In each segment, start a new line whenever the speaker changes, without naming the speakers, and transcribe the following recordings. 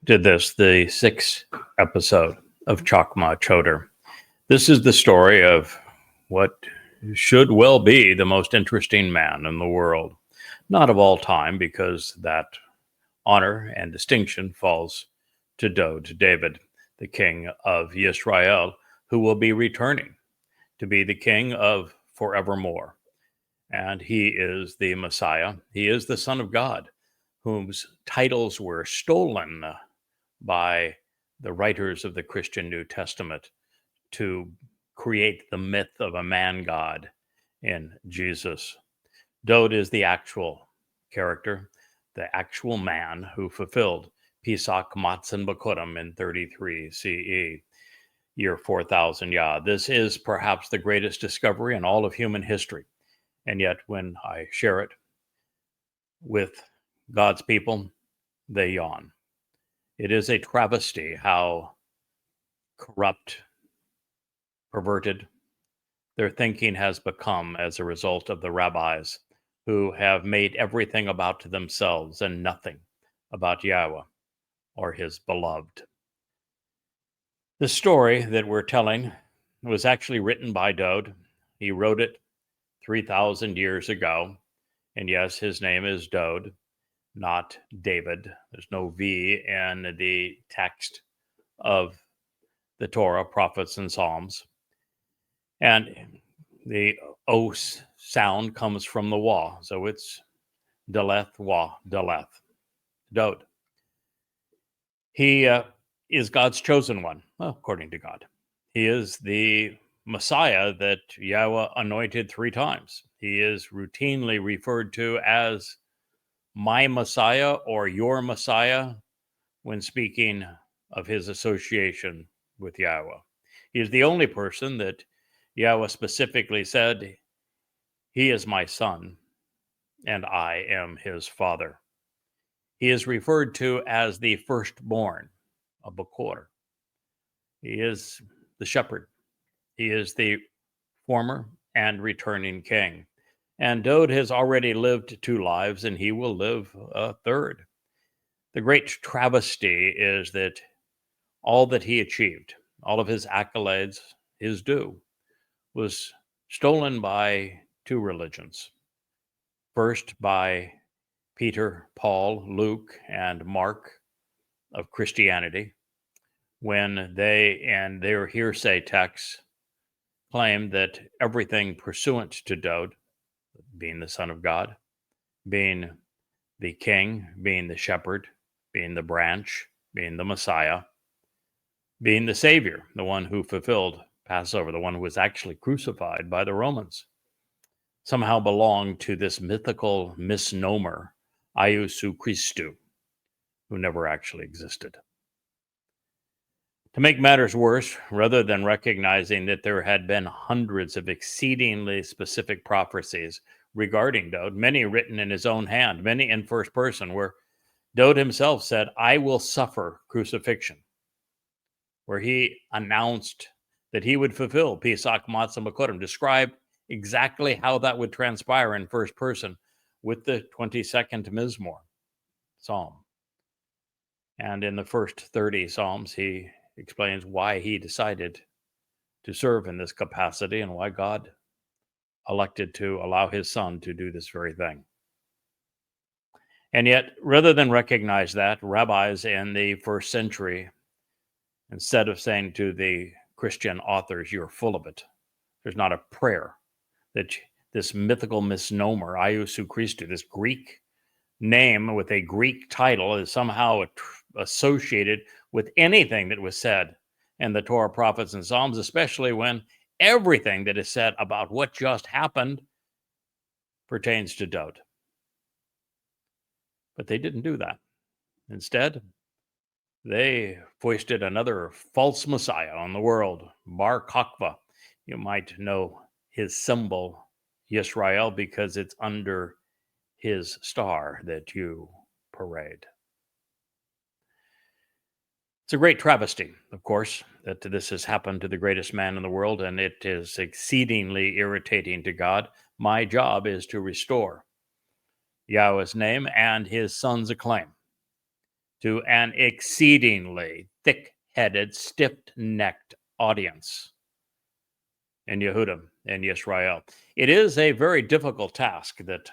to this, the sixth episode of Chakmah, Choter. This is the story of what should well be the most interesting man in the world. Not of all time, because that honor and distinction falls to David, the king of Israel, who will be returning to be the king of forevermore. And he is the Messiah. He is the Son of God, whose titles were stolen by the writers of the Christian New Testament to create the myth of a man-God in Jesus. Dowd is the actual character, the actual man who fulfilled Pesach Matzon Bakurim in 33 CE, year 4000 Yah. This is perhaps the greatest discovery in all of human history. And yet when I share it with God's people, they yawn. It is a travesty how corrupt, perverted their thinking has become as a result of the rabbis who have made everything about themselves and nothing about Yahweh or his beloved. The story that we're telling was actually written by Dowd. He wrote it 3,000 years ago. And yes, his name is Dowd, not David. There's no V in the text of the Torah, prophets, and Psalms. And the O sound comes from the Wah. So it's Daleth, Wah, Daleth, Dowd. He is God's chosen one, according to God. He is the Messiah that Yahweh anointed 3 times. He is routinely referred to as my Messiah or your Messiah when speaking of his association with Yahweh. He is the only person that Yahweh specifically said, he is my son and I am his father. He is referred to as the firstborn, a Bakor. He is the shepherd. He is the former and returning king. And Dowd has already lived 2 lives, and he will live a 3rd. The great travesty is that all that he achieved, all of his accolades, his due, was stolen by 2 religions. First, by Peter, Paul, Luke, and Mark of Christianity, when they, in their hearsay texts, claimed that everything pursuant to Dowd, being the Son of God, being the king, being the shepherd, being the branch, being the Messiah, being the Savior, the one who fulfilled Passover, the one who was actually crucified by the Romans, somehow belonged to this mythical misnomer, Iesu Christou, who never actually existed. To make matters worse, rather than recognizing that there had been hundreds of exceedingly specific prophecies regarding Dowd, many written in his own hand, many in first person, where Dowd himself said, I will suffer crucifixion, where he announced that he would fulfill Pesach Matzon Bakurim, described exactly how that would transpire in first person with the 22nd Mizmor Psalm. And in the first 30 Psalms, he explains why he decided to serve in this capacity and why God elected to allow his son to do this very thing. And yet, rather than recognize that, rabbis in the first century, instead of saying to the Christian authors, you're full of it, there's not a prayer that this mythical misnomer, Iesu Christou, this Greek name with a Greek title, is somehow associated with anything that was said in the Torah, prophets, and Psalms, especially when everything that is said about what just happened pertains to Dowd. But they didn't do that. Instead, they foisted another false Messiah on the world, Bar Kokhba. You might know his symbol, Yisrael, because it's under his star that you parade. It's a great travesty, of course, that this has happened to the greatest man in the world, and it is exceedingly irritating to God. My job is to restore Yahweh's name and his son's acclaim, to an exceedingly thick-headed, stiff-necked audience in Yehuda and Yisrael. It is a very difficult task that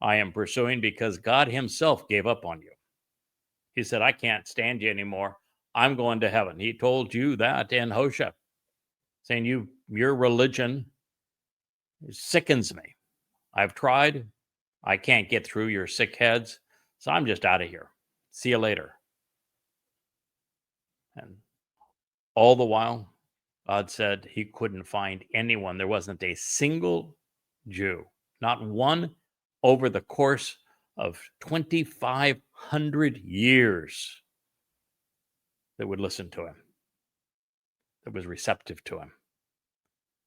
I am pursuing because God himself gave up on you. He said, I can't stand you anymore. I'm going to heaven. He told you that in Hosea, saying your religion sickens me. I've tried. I can't get through your sick heads. So I'm just out of here. See you later. And all the while, God said he couldn't find anyone. There wasn't a single Jew, not one, over the course of 2,500 years that would listen to him, that was receptive to him,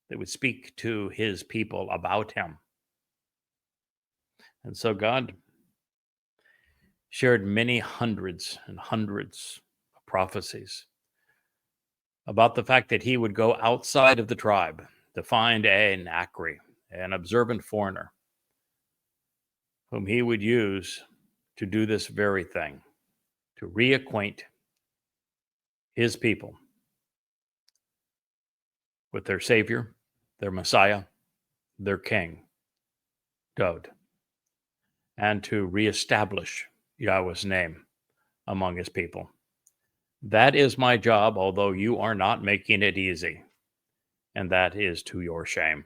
that would speak to his people about him. And so God shared many hundreds and hundreds of prophecies about the fact that he would go outside of the tribe to find an Akri, an observant foreigner, whom he would use to do this very thing, to reacquaint his people with their Savior, their Messiah, their King, God, and to reestablish Yahweh's name among his people. That is my job, although you are not making it easy, and that is to your shame.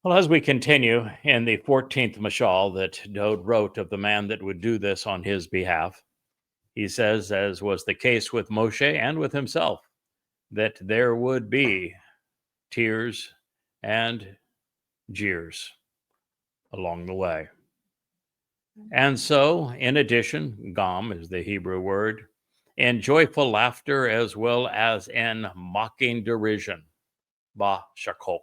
Well, as we continue in the 14th mashal that Dode wrote of the man that would do this on his behalf, he says, as was the case with Moshe and with himself, that there would be tears and jeers along the way. And so, in addition, gam is the Hebrew word, in joyful laughter as well as in mocking derision, ba shakok,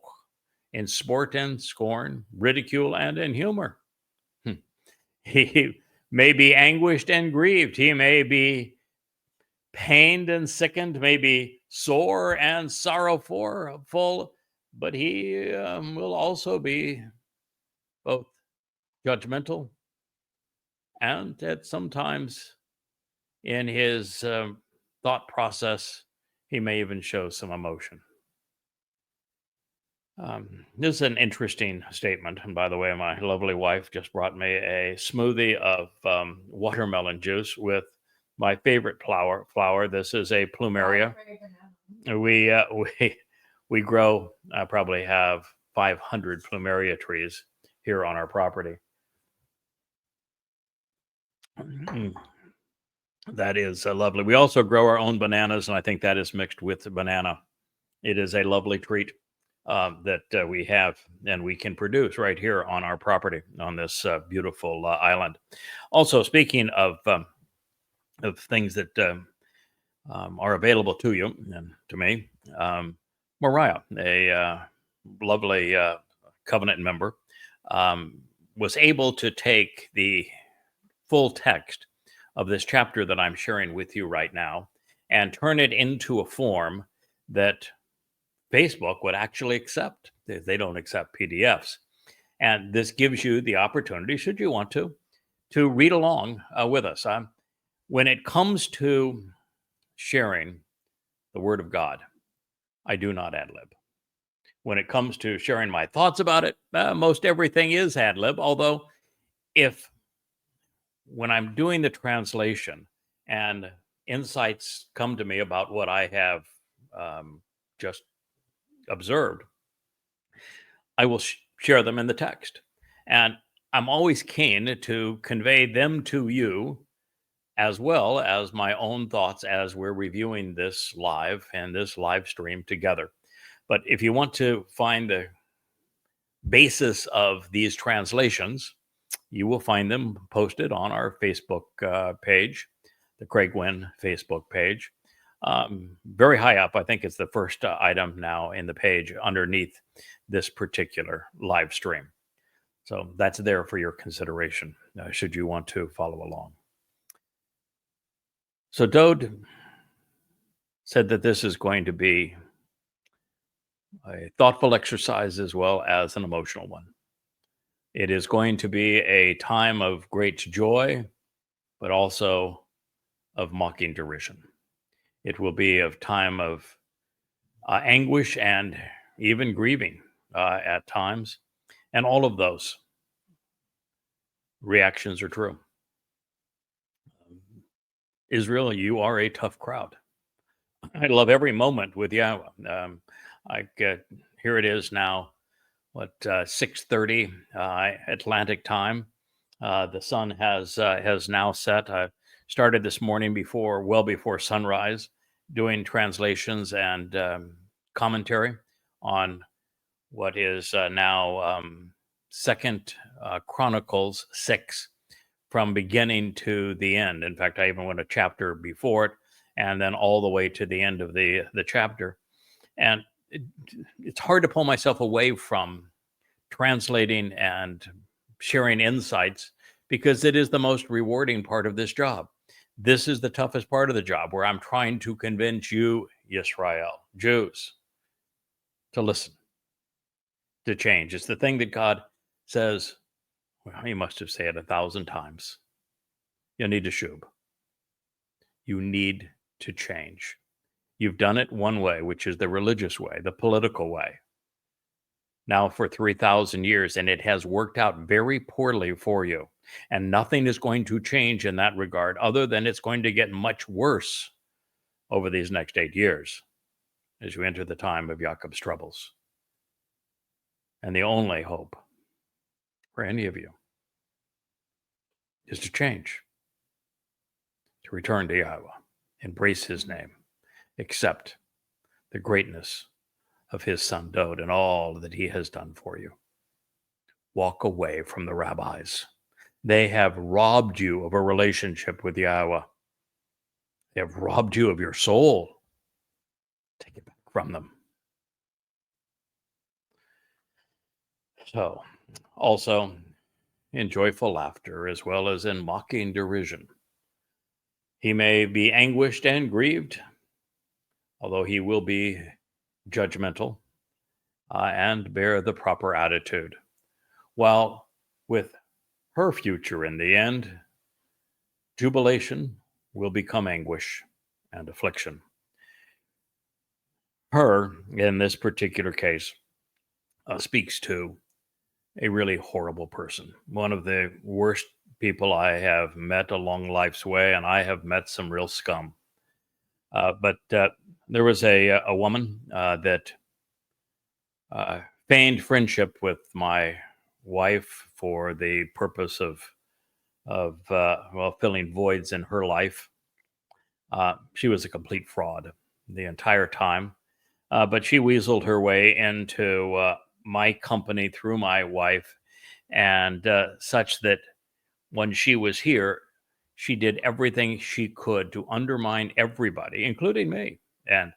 in sport and scorn, ridicule and in humor. He may be anguished and grieved. He may be pained and sickened, may be sore and sorrowful, but he will also be both judgmental and at sometimes in his thought process, he may even show some emotion. This is an interesting statement. And by the way, my lovely wife just brought me a smoothie of watermelon juice with my favorite flower. This is a plumeria. We grow, I probably have 500 plumeria trees here on our property. That is lovely. We also grow our own bananas, and I think that is mixed with the banana. It is a lovely treat that we have and we can produce right here on our property on this beautiful island. Also, speaking of things that are available to you and to me, Mariah, a lovely covenant member, was able to take the full text of this chapter that I'm sharing with you right now and turn it into a form that Facebook would actually accept. They don't accept PDFs. And this gives you the opportunity, should you want to read along with us. When it comes to sharing the Word of God, I do not ad-lib. When it comes to sharing my thoughts about it, most everything is ad-lib, although when I'm doing the translation and insights come to me about what I have just observed, I will share them in the text. And I'm always keen to convey them to you as well as my own thoughts as we're reviewing this live and this live stream together. But if you want to find the basis of these translations, you will find them posted on our Facebook page, the Craig Winn Facebook page. Very high up, I think it's the first item now in the page underneath this particular live stream. So that's there for your consideration, should you want to follow along. So Dode said that this is going to be a thoughtful exercise as well as an emotional one. It is going to be a time of great joy but also of mocking derision. It will be a time of anguish and even grieving at times. And all of those reactions are true. Israel, you are a tough crowd. I love every moment with Yahowah. Here it is now, 6:30 Atlantic time. The sun has now set. I started this morning well before sunrise, doing translations and commentary on what is now Second Chronicles 6, from beginning to the end. In fact, I even went a chapter before it, and then all the way to the end of the chapter. And it's hard to pull myself away from translating and sharing insights, because it is the most rewarding part of this job. This is the toughest part of the job, where I'm trying to convince you, Yisrael, Jews, to listen, to change. It's the thing that God says, well, he must have said it 1,000 times. You need to shub. You need to change. You've done it one way, which is the religious way, the political way, now for 3,000 years, and it has worked out very poorly for you. And nothing is going to change in that regard, other than it's going to get much worse over these next 8 years as you enter the time of Jacob's troubles. And the only hope for any of you is to change, to return to Yahowah, embrace his name, accept the greatness of his son Dod and all that he has done for you. Walk away from the rabbis. They have robbed you of a relationship with Yahowah. They have robbed you of your soul. Take it back from them. So, also in joyful laughter as well as in mocking derision. He may be anguished and grieved, although he will be judgmental and bear the proper attitude. While with her future in the end, jubilation will become anguish and affliction. Her, in this particular case, speaks to a really horrible person, one of the worst people I have met along life's way, and I have met some real scum. But there was a woman that feigned friendship with my wife for the purpose of filling voids in her life. She was a complete fraud the entire time, but she weaseled her way into my company through my wife, and such that when she was here, she did everything she could to undermine everybody, including me, and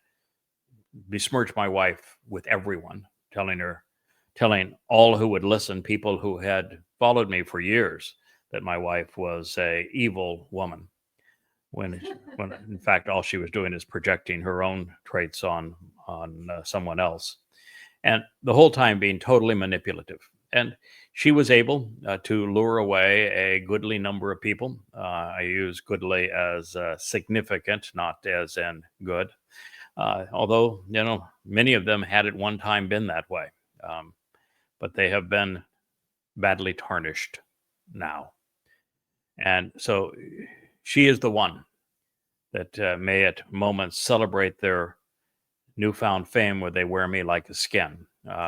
besmirch my wife with everyone, telling all who would listen, people who had followed me for years, that my wife was a evil woman, when in fact all she was doing is projecting her own traits on someone else, and the whole time being totally manipulative. And she was able to lure away a goodly number of people. I use goodly as significant, not as in good. Although, many of them had at one time been that way. But they have been badly tarnished now. And so she is the one that may at moments celebrate their newfound fame, where they wear me like a skin,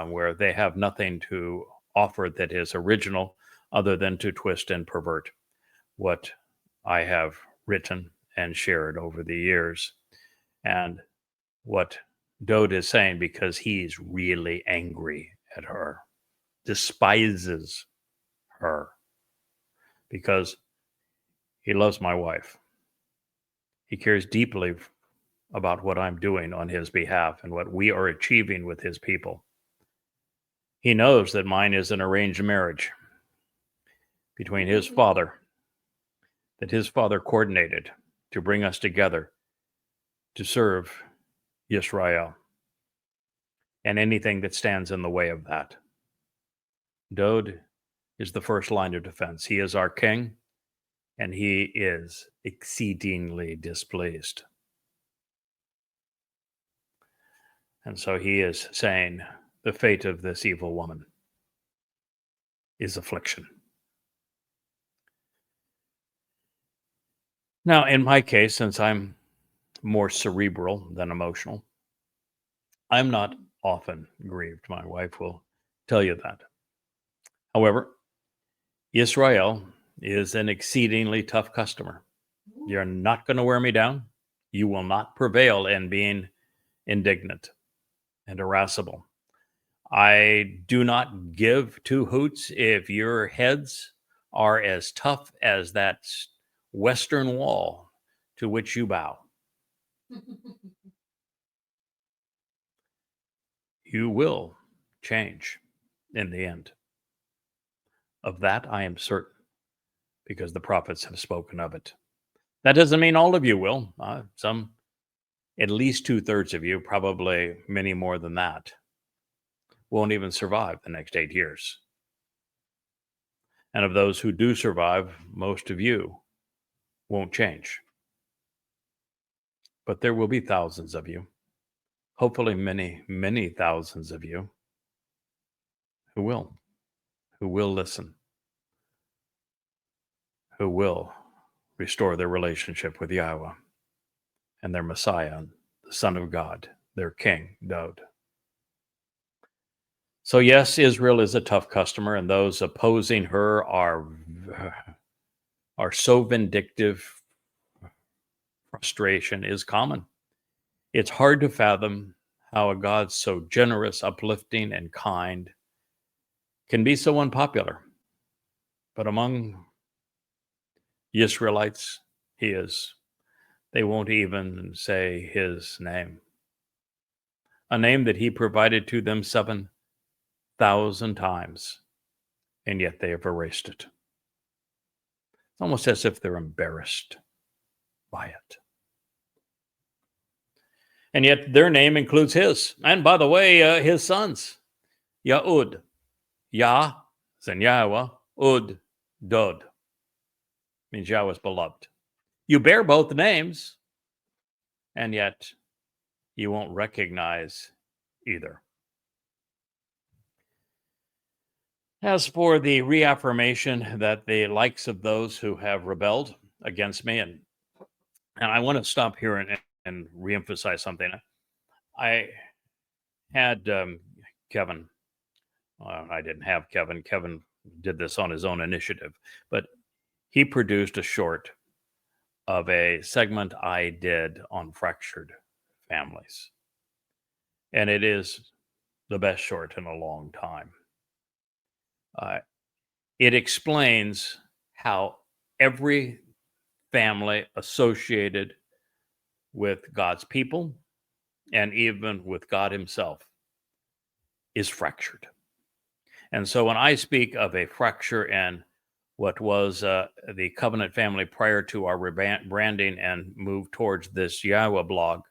where they have nothing to offer that is original, other than to twist and pervert what I have written and shared over the years. And what Dod is saying, because he's really angry at her, despises her, because he loves my wife. He cares deeply about what I'm doing on his behalf and what we are achieving with his people. He knows that mine is an arranged marriage between his father, that his father coordinated to bring us together to serve Yisrael, and anything that stands in the way of that. Dod is the first line of defense. He is our king. and he is exceedingly displeased. And so he is saying the fate of this evil woman is affliction. Now, in my case, since I'm more cerebral than emotional, I'm not often grieved. My wife will tell you that. However, Israel is an exceedingly tough customer. You're not going to wear me down. You will not prevail in being indignant and irascible. I do not give two hoots if your heads are as tough as that Western Wall to which you bow. You will change in the end. Of that I am certain, because the prophets have spoken of it. That doesn't mean all of you will. Some, at least 2/3 of you, probably many more than that, won't even survive the next 8 years. And of those who do survive, most of you won't change. But there will be thousands of you, hopefully many, many thousands of you, who will listen, who will restore their relationship with Yahowah and their Messiah, the Son of God, their King, Dod. So yes, Israel is a tough customer, and those opposing her are so vindictive. Frustration is common. It's hard to fathom how a God so generous, uplifting, and kind can be so unpopular. But among the Israelites, he is. They won't even say his name. A name that he provided to them 7,000 times, and yet they have erased it. It's almost as if they're embarrassed by it. And yet their name includes his. And by the way, his sons, Yahud, Yah, then Yahowah, Ud, Dod, means Yahweh's beloved. You bear both names, and yet you won't recognize either. As for the reaffirmation that the likes of those who have rebelled against me, and I want to stop here and reemphasize something. I had Kevin. I didn't have Kevin. Kevin did this on his own initiative, but he produced a short of a segment I did on fractured families. And it is the best short in a long time. It explains how every family associated with God's people and even with God himself is fractured. And so when I speak of a fracture in what was the covenant family prior to our rebranding and move towards this Yahowah blog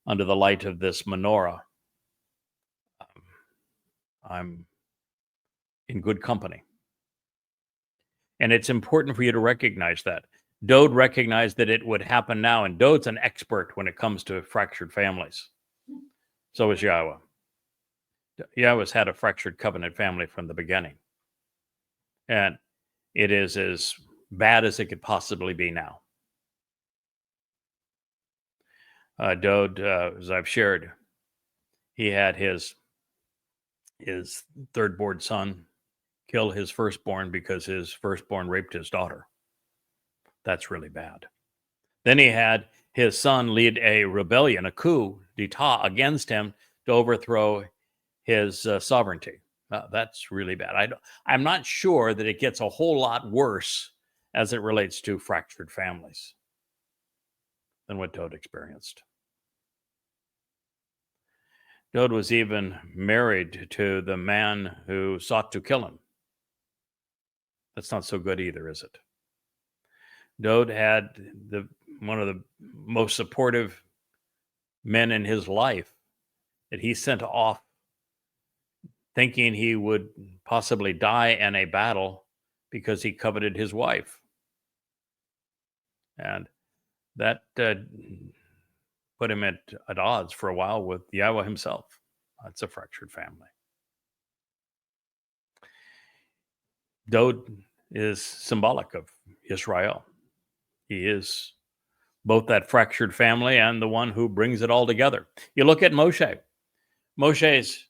under the light of this menorah, I'm in good company. And it's important for you to recognize that. Dode recognized that it would happen now, and Dode's an expert when it comes to fractured families. So is Yahowah. Yahowah's had a fractured covenant family from the beginning. And it is as bad as it could possibly be now. Dode, as I've shared, he had his third-born son kill his firstborn because his firstborn raped his daughter. That's really bad. Then he had his son lead a rebellion, a coup d'etat against him to overthrow his sovereignty. That's really bad. I'm not sure that it gets a whole lot worse as it relates to fractured families than what Dode experienced. Dode was even married to the man who sought to kill him. That's not so good either, is it? Dode had one of the most supportive men in his life that he sent off thinking he would possibly die in a battle because he coveted his wife. And that put him at odds for a while with Yahweh himself. That's a fractured family. Dod is symbolic of Israel. He is both that fractured family and the one who brings it all together. You look at Moshe. Moshe's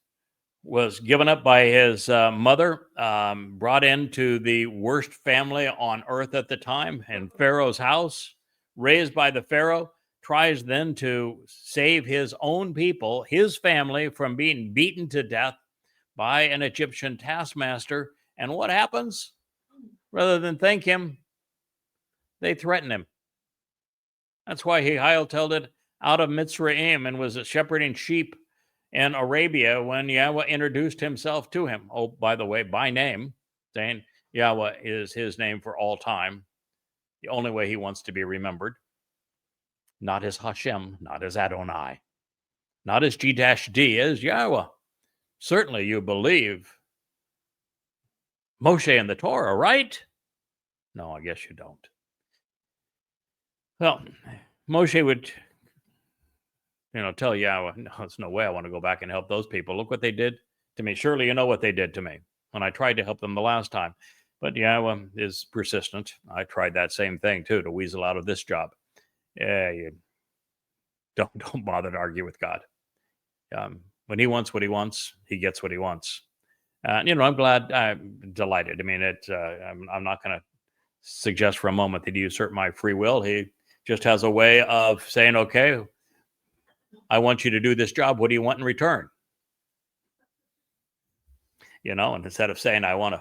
was given up by his mother, brought into the worst family on earth at the time, in Pharaoh's house, raised by the Pharaoh, tries then to save his own people, his family, from being beaten to death by an Egyptian taskmaster. And what happens? Rather than thank him, they threaten him. That's why he hightailed it out of Mitzrayim and was shepherding sheep in Arabia when Yahweh introduced himself to him. Oh, by the way, by name, saying Yahweh is his name for all time, the only way he wants to be remembered. Not as Hashem, not as Adonai, not as G-D, as Yahweh. Certainly you believe Moshe and the Torah, right? No, I guess you don't. Well, Moshe would, tell Yahweh, no, there's no way I want to go back and help those people. Look what they did to me. Surely you know what they did to me when I tried to help them the last time. But Yahweh is persistent. I tried that same thing too, to weasel out of this job. You don't bother to argue with God. When he wants what he wants, he gets what he wants. I'm glad, I'm delighted. I mean, I'm not going to suggest for a moment that he usurp my free will. He just has a way of saying, okay, I want you to do this job. What do you want in return? And instead of saying, I want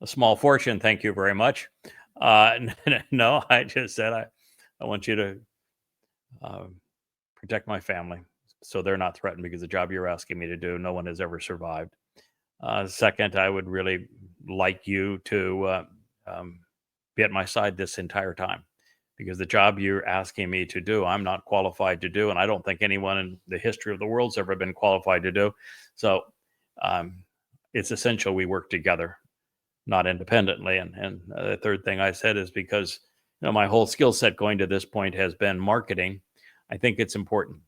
a small fortune, thank you very much. No, I just said, I want you to protect my family so they're not threatened, because the job you're asking me to do, no one has ever survived. Second, I would really like you to be at my side this entire time, because the job you're asking me to do, I'm not qualified to do, and I don't think anyone in the history of the world's ever been qualified to do. So it's essential we work together, not independently. And the third thing I said is because my whole skill set going to this point has been marketing. I think it's important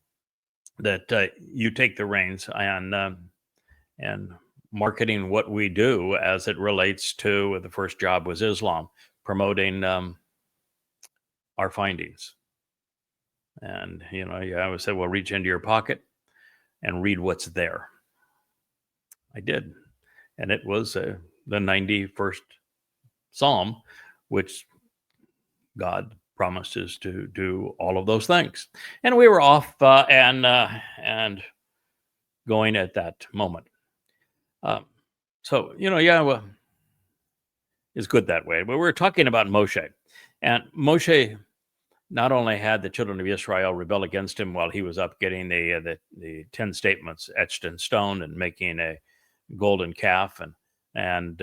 that you take the reins and marketing what we do as it relates to, the first job was Islam, promoting our findings. And I always say, well, reach into your pocket and read what's there. I did, and it was the 91st Psalm, which God promises to do all of those things. And we were off and going at that moment. So Yahweh is good that way. But we're talking about Moshe, and Moshe not only had the children of Israel rebel against him while he was up getting the 10 statements etched in stone and making a golden calf, and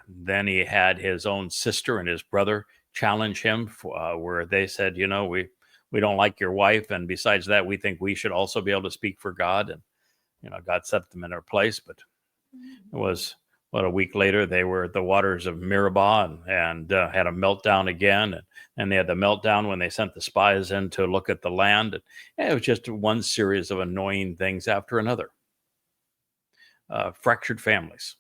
then he had his own sister and his brother challenge him where they said, we don't like your wife, and besides that, we think we should also be able to speak for God. And God set them in their place. But it was a week later, they were at the waters of Meribah and had a meltdown again. And they had the meltdown when they sent the spies in to look at the land. And it was just one series of annoying things after another. Fractured families.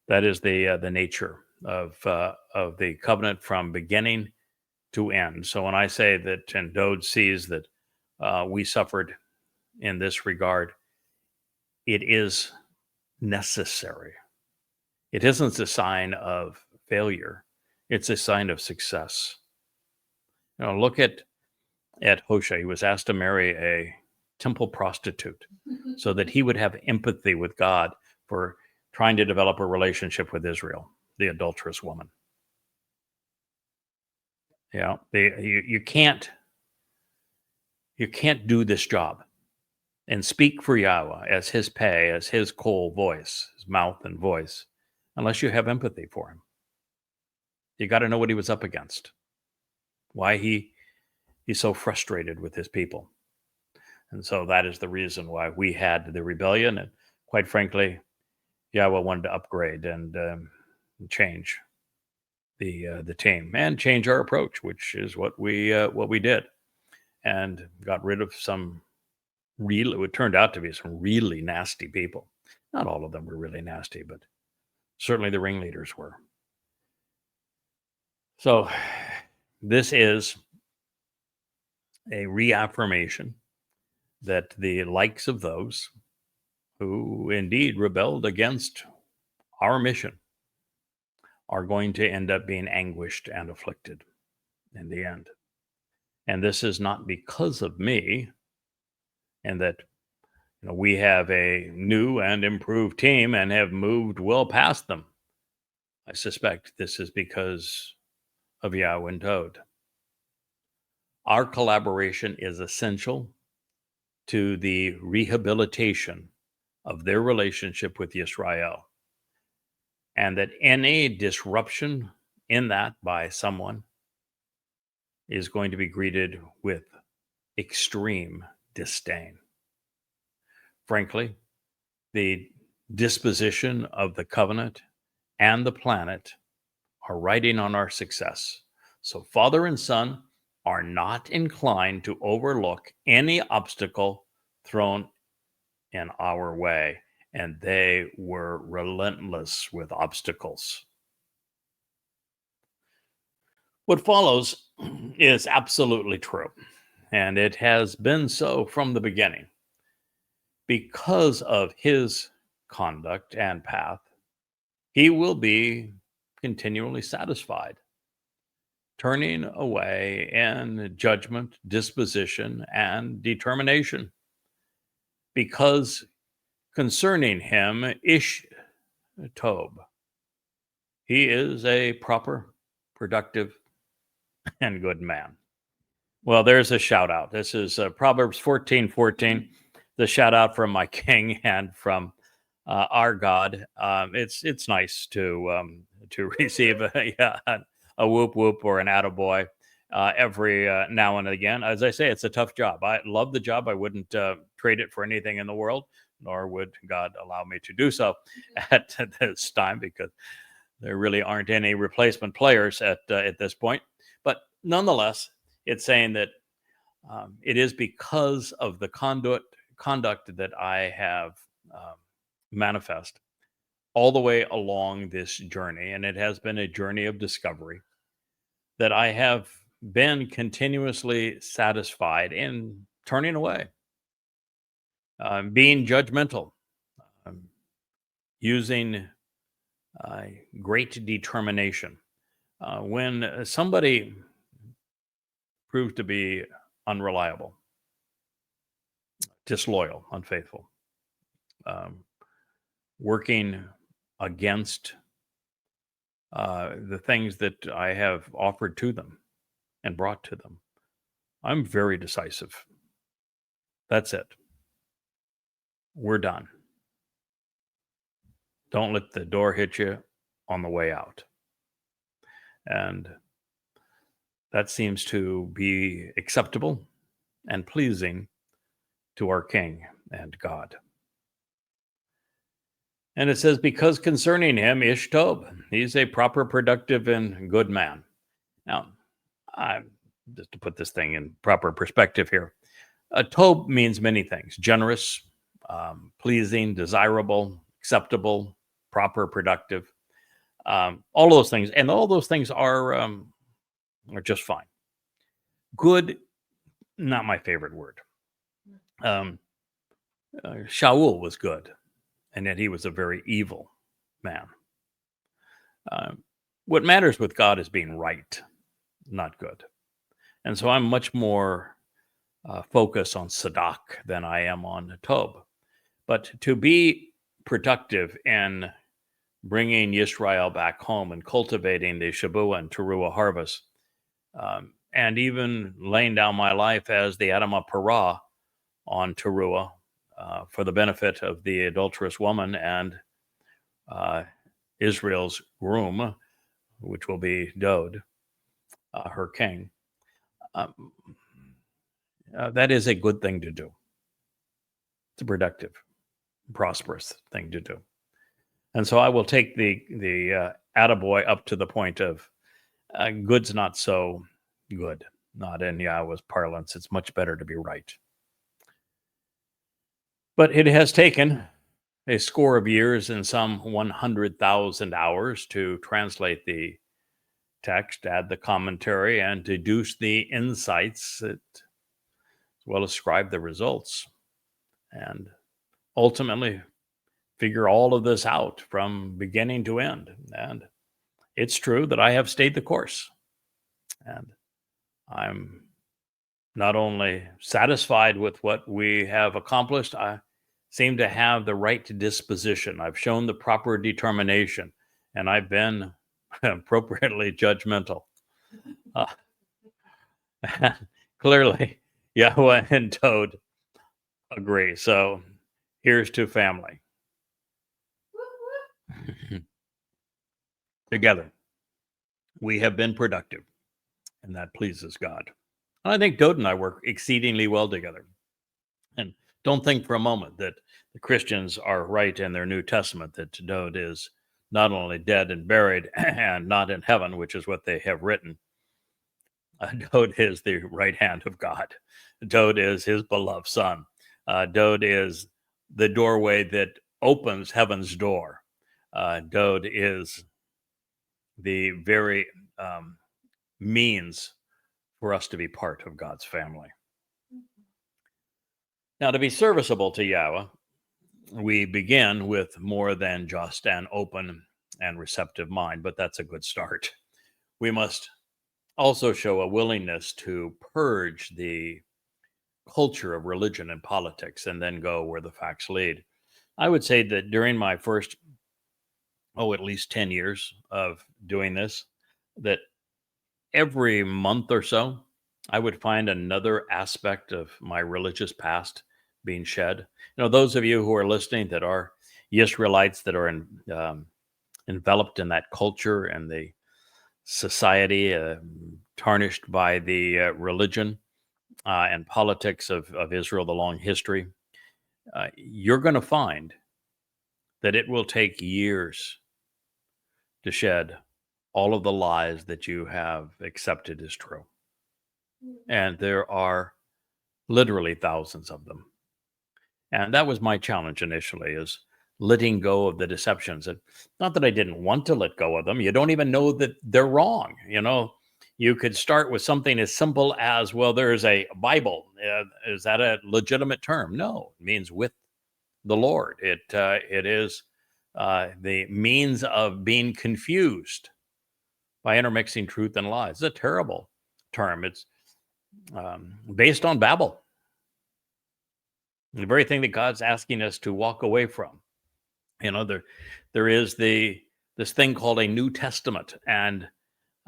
That is the nature of the covenant from beginning to end. So when I say that, and Dod sees that we suffered in this regard, it is necessary. It isn't a sign of failure. It's a sign of success. Look at Hosea. He was asked to marry a temple prostitute so that he would have empathy with God for trying to develop a relationship with Israel, the adulterous woman. You can't do this job and speak for Yahweh as his pay, as his coal voice, his mouth and voice, unless you have empathy for him. You got to know what he was up against, why he's so frustrated with his people. And so that is the reason why we had the rebellion. And quite frankly, Yahweh wanted to upgrade and change. the team and change our approach, which is what we did, and got rid of some it turned out to be some really nasty people. Not all of them were really nasty, but certainly the ringleaders were. So this is a reaffirmation that the likes of those who indeed rebelled against our mission are going to end up being anguished and afflicted in the end. And this is not because of me, and that we have a new and improved team and have moved well past them. I suspect this is because of Yahweh and Todd. Our collaboration is essential to the rehabilitation of their relationship with Israel, and that any disruption in that by someone is going to be greeted with extreme disdain. Frankly, the disposition of the covenant and the planet are riding on our success. So Father and Son are not inclined to overlook any obstacle thrown in our way, and they were relentless with obstacles. What follows is absolutely true, and it has been so from the beginning. Because of his conduct and path, he will be continually satisfied, turning away in judgment, disposition, and determination. Because concerning him, Ish Tob, he is a proper, productive, and good man. Well, there's a shout out. This is Proverbs 14:14, the shout out from my king and from our God. It's nice to receive a whoop whoop or an attaboy every now and again. As I say, it's a tough job. I love the job. I wouldn't trade it for anything in the world, nor would God allow me to do so at this time, because there really aren't any replacement players at this point. But nonetheless, it's saying that it is because of the conduct that I have manifest all the way along this journey, and it has been a journey of discovery, that I have been continuously satisfied in turning away, being judgmental, using great determination. When somebody proved to be unreliable, disloyal, unfaithful, working against the things that I have offered to them and brought to them, I'm very decisive. That's it. We're done. Don't let the door hit you on the way out. And that seems to be acceptable and pleasing to our King and God. And it says, because concerning him, Ishtob, he's a proper, productive, and good man. Now, just to put this thing in proper perspective here, Tob means many things: generous, pleasing, desirable, acceptable, proper, productive, all those things. And all those things are just fine. Good, not my favorite word. Shaul was good, and yet he was a very evil man. What matters with God is being right, not good. And so I'm much more focused on Sadak than I am on Tob. But to be productive in bringing Yisrael back home and cultivating the Shabuah and Towrah harvest, and even laying down my life as the Adamah Parah on Towrah for the benefit of the adulterous woman and Israel's groom, which will be Dod, her king. That is a good thing to do. It's a productive, prosperous thing to do. And so I will take the attaboy up to the point of Good's not so good, not in Yahweh's parlance. It's much better to be right. But it has taken a score of years and some 100,000 hours to translate the text, add the commentary, and deduce the insights that will ascribe the results, and ultimately figure all of this out from beginning to end. And it's true that I have stayed the course. And I'm not only satisfied with what we have accomplished, I seem to have the right disposition. I've shown the proper determination, and I've been appropriately judgmental. Clearly, Yahowah and Toad agree. So here's to family. Together, we have been productive, and that pleases God. And I think Toad and I work exceedingly well together. And don't think for a moment that the Christians are right in their New Testament that Toad is not only dead and buried and not in heaven, which is what they have written. Toad is the right hand of God. Toad is his beloved son. Toad is the doorway that opens heaven's door. Toad is the very means for us to be part of God's family. Now, to be serviceable to Yahweh, we begin with more than just an open and receptive mind, but that's a good start. We must also show a willingness to purge the culture of religion and politics and then go where the facts lead. I would say that during my first, at least 10 years of doing this, that every month or so, I would find another aspect of my religious past being shed. Those of you who are listening that are Israelites that are enveloped in that culture and the society tarnished by the religion and politics of Israel, the long history, you're going to find that it will take years to shed all of the lies that you have accepted as true. And there are literally thousands of them. And that was my challenge initially, is letting go of the deceptions. And not that I didn't want to let go of them. You don't even know that they're wrong. You could start with something as simple as, well, there's a Bible. Is that a legitimate term? No, it means with the Lord. It is the means of being confused by intermixing truth and lies. It's a terrible term. It's based on Babel, the very thing that God's asking us to walk away from. There is this thing called a New Testament, and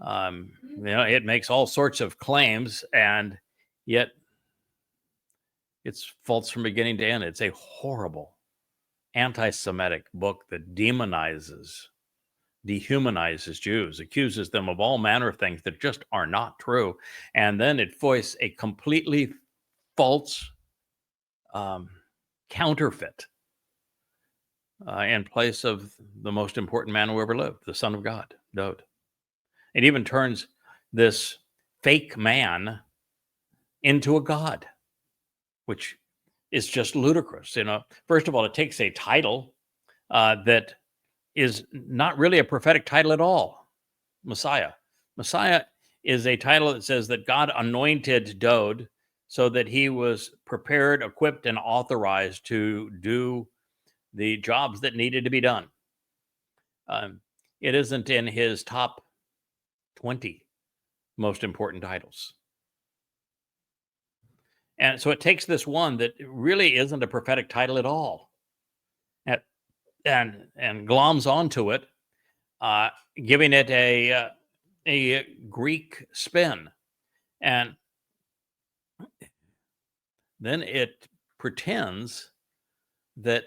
it makes all sorts of claims, and yet it's false from beginning to end. It's a horrible anti-Semitic book that dehumanizes Jews, accuses them of all manner of things that just are not true, and then it foists a completely false counterfeit in place of the most important man who ever lived, the Son of God, David. It even turns this fake man into a god, which is just ludicrous. First of all, it takes a title that is not really a prophetic title at all. Messiah. Messiah is a title that says that God anointed David so that he was prepared, equipped, and authorized to do the jobs that needed to be done. It isn't in his top 20 most important titles. And so it takes this one that really isn't a prophetic title at all and gloms onto it, giving it a Greek spin. And then it pretends that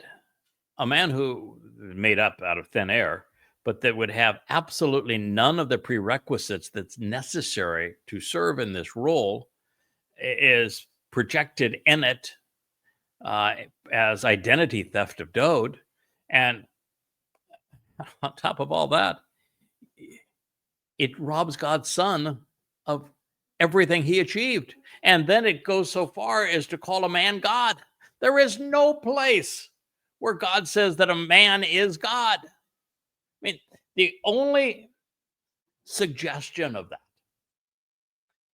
a man who made up out of thin air, but that would have absolutely none of the prerequisites that's necessary to serve in this role, is projected in it as identity theft of David. And on top of all that, it robs God's son of everything he achieved. And then it goes so far as to call a man God. There is no place where God says that a man is God. I mean, the only suggestion of that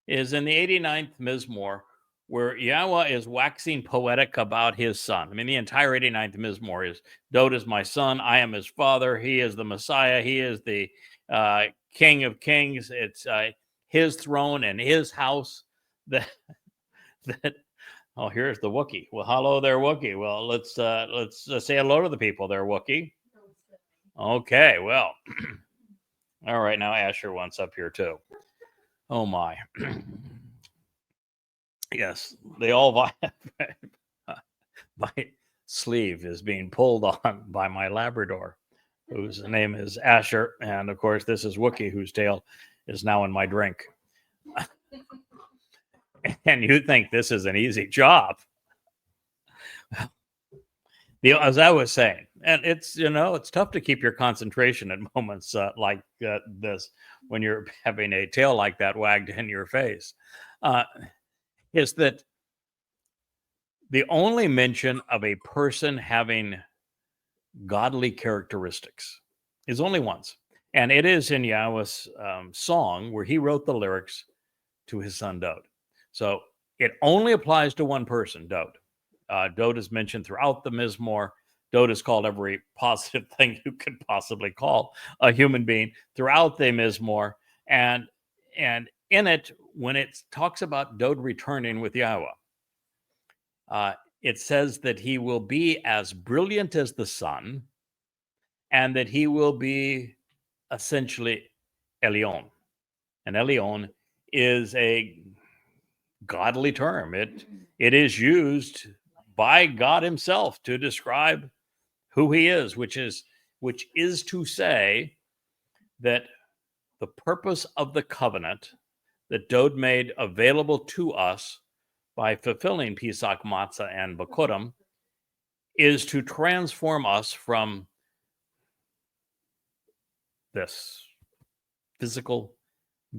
is in the 89th Mizmor, where Yahweh is waxing poetic about his son. I mean, the entire 89th Mizmor is, Dod is my son, I am his father, he is the Messiah, he is the King of Kings. It's his throne and his house. That oh, here's the Wookiee. Well, hello there, Wookiee. Well, let's say hello to the people there, Wookiee. Okay, well, all right. Now Asher wants up here too. Oh my. Yes, they all my sleeve is being pulled on by my Labrador, whose name is Asher, and of course this is Wookiee, whose tail is now in my drink. And you think this is an easy job? As I was saying, and it's it's tough to keep your concentration at moments like this when you're having a tail like that wagged in your face. Is that the only mention of a person having godly characteristics is only once, and it is in Yahweh's song where he wrote the lyrics to his son Dod. So it only applies to one person, Dod. Dod is mentioned throughout the Mizmor. Dod is called every positive thing you could possibly call a human being throughout the Mizmor, and in it, when it talks about Dod returning with Yahweh, it says that he will be as brilliant as the sun, and that he will be essentially Elyon. And Elyon is a godly term. It is used by God himself to describe who he is, which is to say that the purpose of the covenant that Dod made available to us by fulfilling Pesach, Matzah, and Bakurim is to transform us from this physical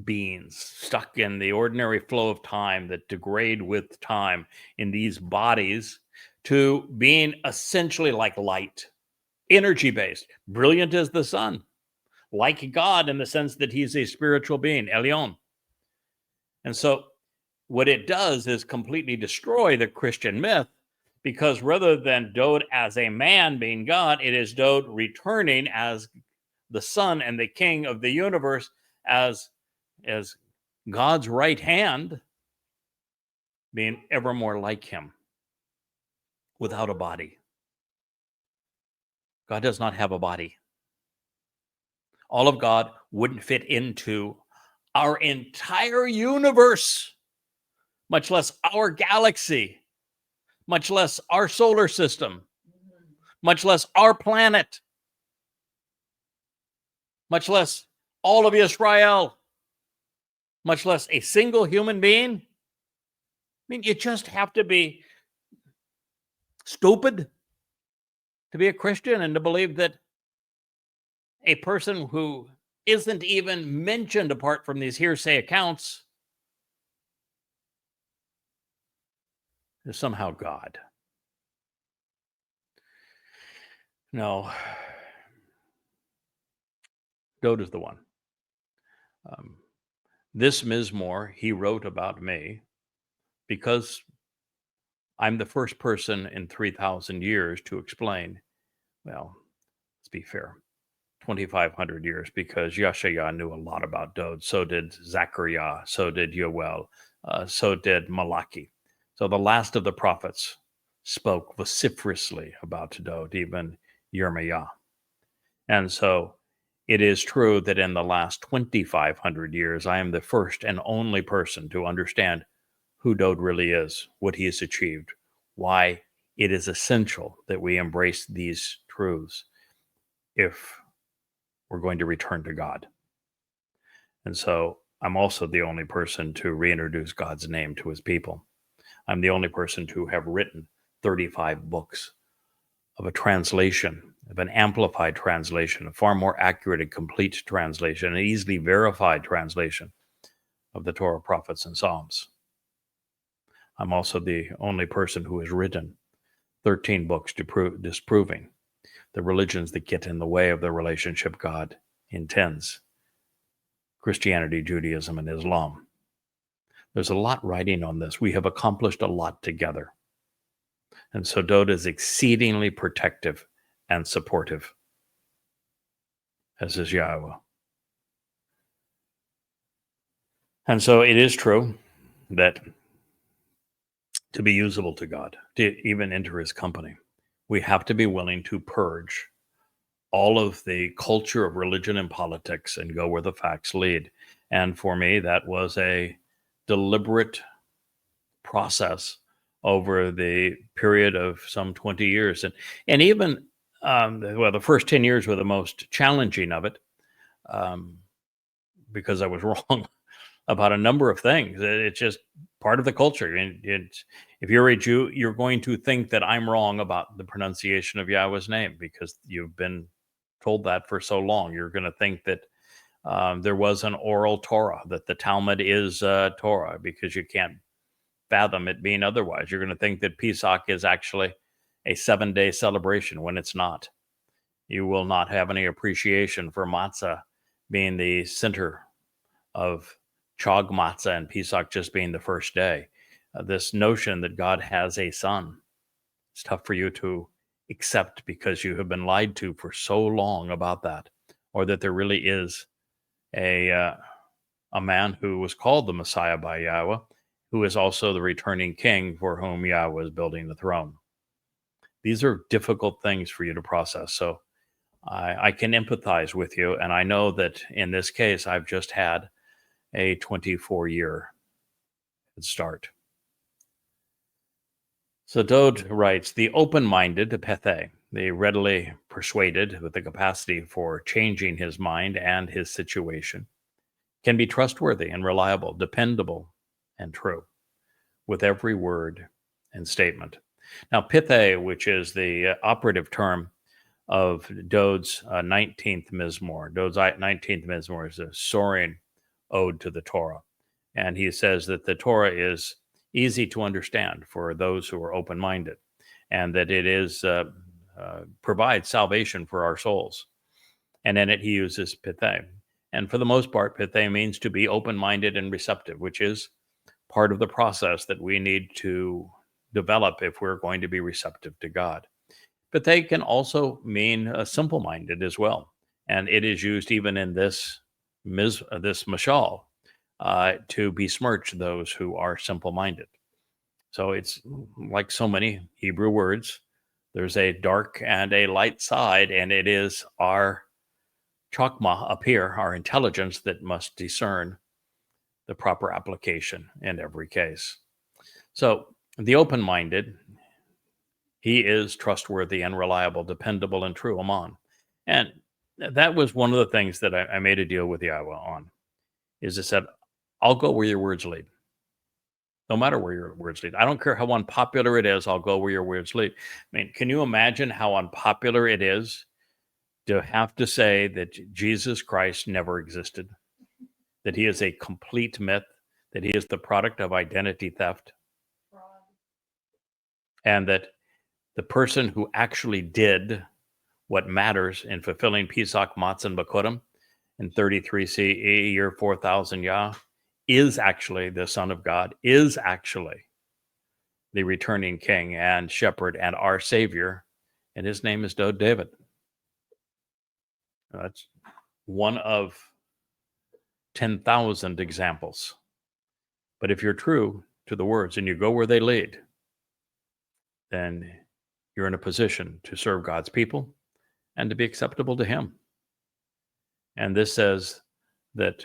beings stuck in the ordinary flow of time that degrade with time in these bodies to being essentially like light, energy-based, brilliant as the sun, like God in the sense that he's a spiritual being, Elyon. And so what it does is completely destroy the Christian myth, because rather than Dod as a man being God, it is Dod returning as the son and the king of the universe, as God's right hand, being ever more like him without a body. God does not have a body. All of God wouldn't fit into our entire universe, much less our galaxy, much less our solar system, much less our planet, much less all of Israel, much less a single human being. I mean, you just have to be stupid to be a Christian and to believe that a person who isn't even mentioned apart from these hearsay accounts is somehow God. No, Dod is the one. This Mizmor he wrote about me because I'm the first person in 3,000 years to explain, well, let's be fair, 2,500 years, because Yeshaya knew a lot about Dod. So did Zechariah, so did Yoel, so did Malachi. So the last of the prophets spoke vociferously about Dod, even Yirmiah. And so it is true that in the last 2,500 years, I am the first and only person to understand who Dod really is, what he has achieved, why it is essential that we embrace these truths if we're going to return to God. And so I'm also the only person to reintroduce God's name to his people. I'm the only person to have written 35 books of a translation of an amplified translation, a far more accurate and complete translation, an easily verified translation of the Torah, prophets, and Psalms. I'm also the only person who has written 13 books disproving the religions that get in the way of the relationship God intends: Christianity, Judaism, and Islam. There's a lot writing on this. We have accomplished a lot together. And so Dode is exceedingly protective and supportive, as is Yahowah. And so it is true that to be usable to God, to even enter his company, we have to be willing to purge all of the culture of religion and politics and go where the facts lead. And for me, that was a deliberate process over the period of some 20 years. And even, the first 10 years were the most challenging of it, because I was wrong about a number of things. It's just part of the culture. And if you're a Jew, you're going to think that I'm wrong about the pronunciation of Yahweh's name because you've been told that for so long. You're going to think that there was an oral Torah, that the Talmud is Torah, because you can't fathom it being otherwise. You're going to think that Pesach is actually a 7-day celebration when it's not. You will not have any appreciation for matzah being the center of Chag matzah and Pesach just being the first day. This notion that God has a son, it's tough for you to accept because you have been lied to for so long about that, or that there really is a man who was called the Messiah by Yahweh, who is also the returning king for whom Yahweh is building the throne. These are difficult things for you to process. So I can empathize with you. And I know that in this case, I've just had a 24-year start. So Dode writes, the open-minded, pethe, the readily persuaded with the capacity for changing his mind and his situation, can be trustworthy and reliable, dependable and true, with every word and statement. Now, pithe, which is the operative term of Dode's 19th Mizmor. Dode's 19th Mizmor is a soaring ode to the Torah. And he says that the Torah is easy to understand for those who are open-minded, and that it is provides salvation for our souls. And in it, he uses pithe. And for the most part, pithe means to be open-minded and receptive, which is part of the process that we need to develop if we're going to be receptive to God. But they can also mean simple-minded as well. And it is used even in this mashal to besmirch those who are simple-minded. So it's like so many Hebrew words. There's a dark and a light side, and it is our Chakmah up here, our intelligence, that must discern the proper application in every case. So the open-minded, he is trustworthy and reliable, dependable and true, Aman. And that was one of the things that I made a deal with Yahowah on, is I said, I'll go where your words lead. No matter where your words lead. I don't care how unpopular it is, I'll go where your words lead. I mean, can you imagine how unpopular it is to have to say that Jesus Christ never existed, that he is a complete myth, that he is the product of identity theft, and that the person who actually did what matters in fulfilling Pesach, Matzah, and Bakodim in 33 CE, year 4000 Yah, is actually the Son of God, is actually the returning King and Shepherd and our Savior, and his name is Dode David. That's one of 10,000 examples. But if you're true to the words and you go where they lead, then you're in a position to serve God's people and to be acceptable to him. And this says that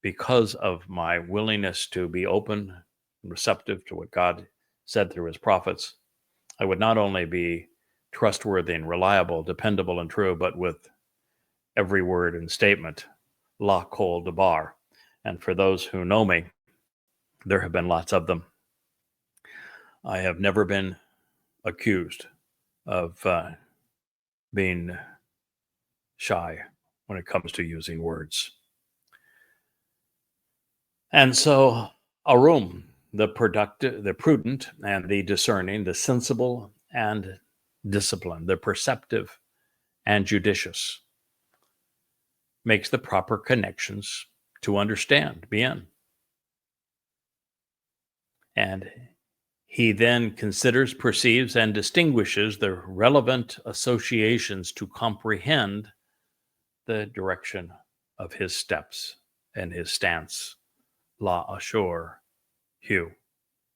because of my willingness to be open and receptive to what God said through his prophets, I would not only be trustworthy and reliable, dependable and true, but with every word and statement, la kol dabar. And for those who know me, there have been lots of them. I have never been accused of being shy when it comes to using words. And so Arum, the productive, the prudent, and the discerning, the sensible and disciplined, the perceptive and judicious, makes the proper connections to understand, bien. And he then considers, perceives, and distinguishes the relevant associations to comprehend the direction of his steps and his stance, la ashur, hue,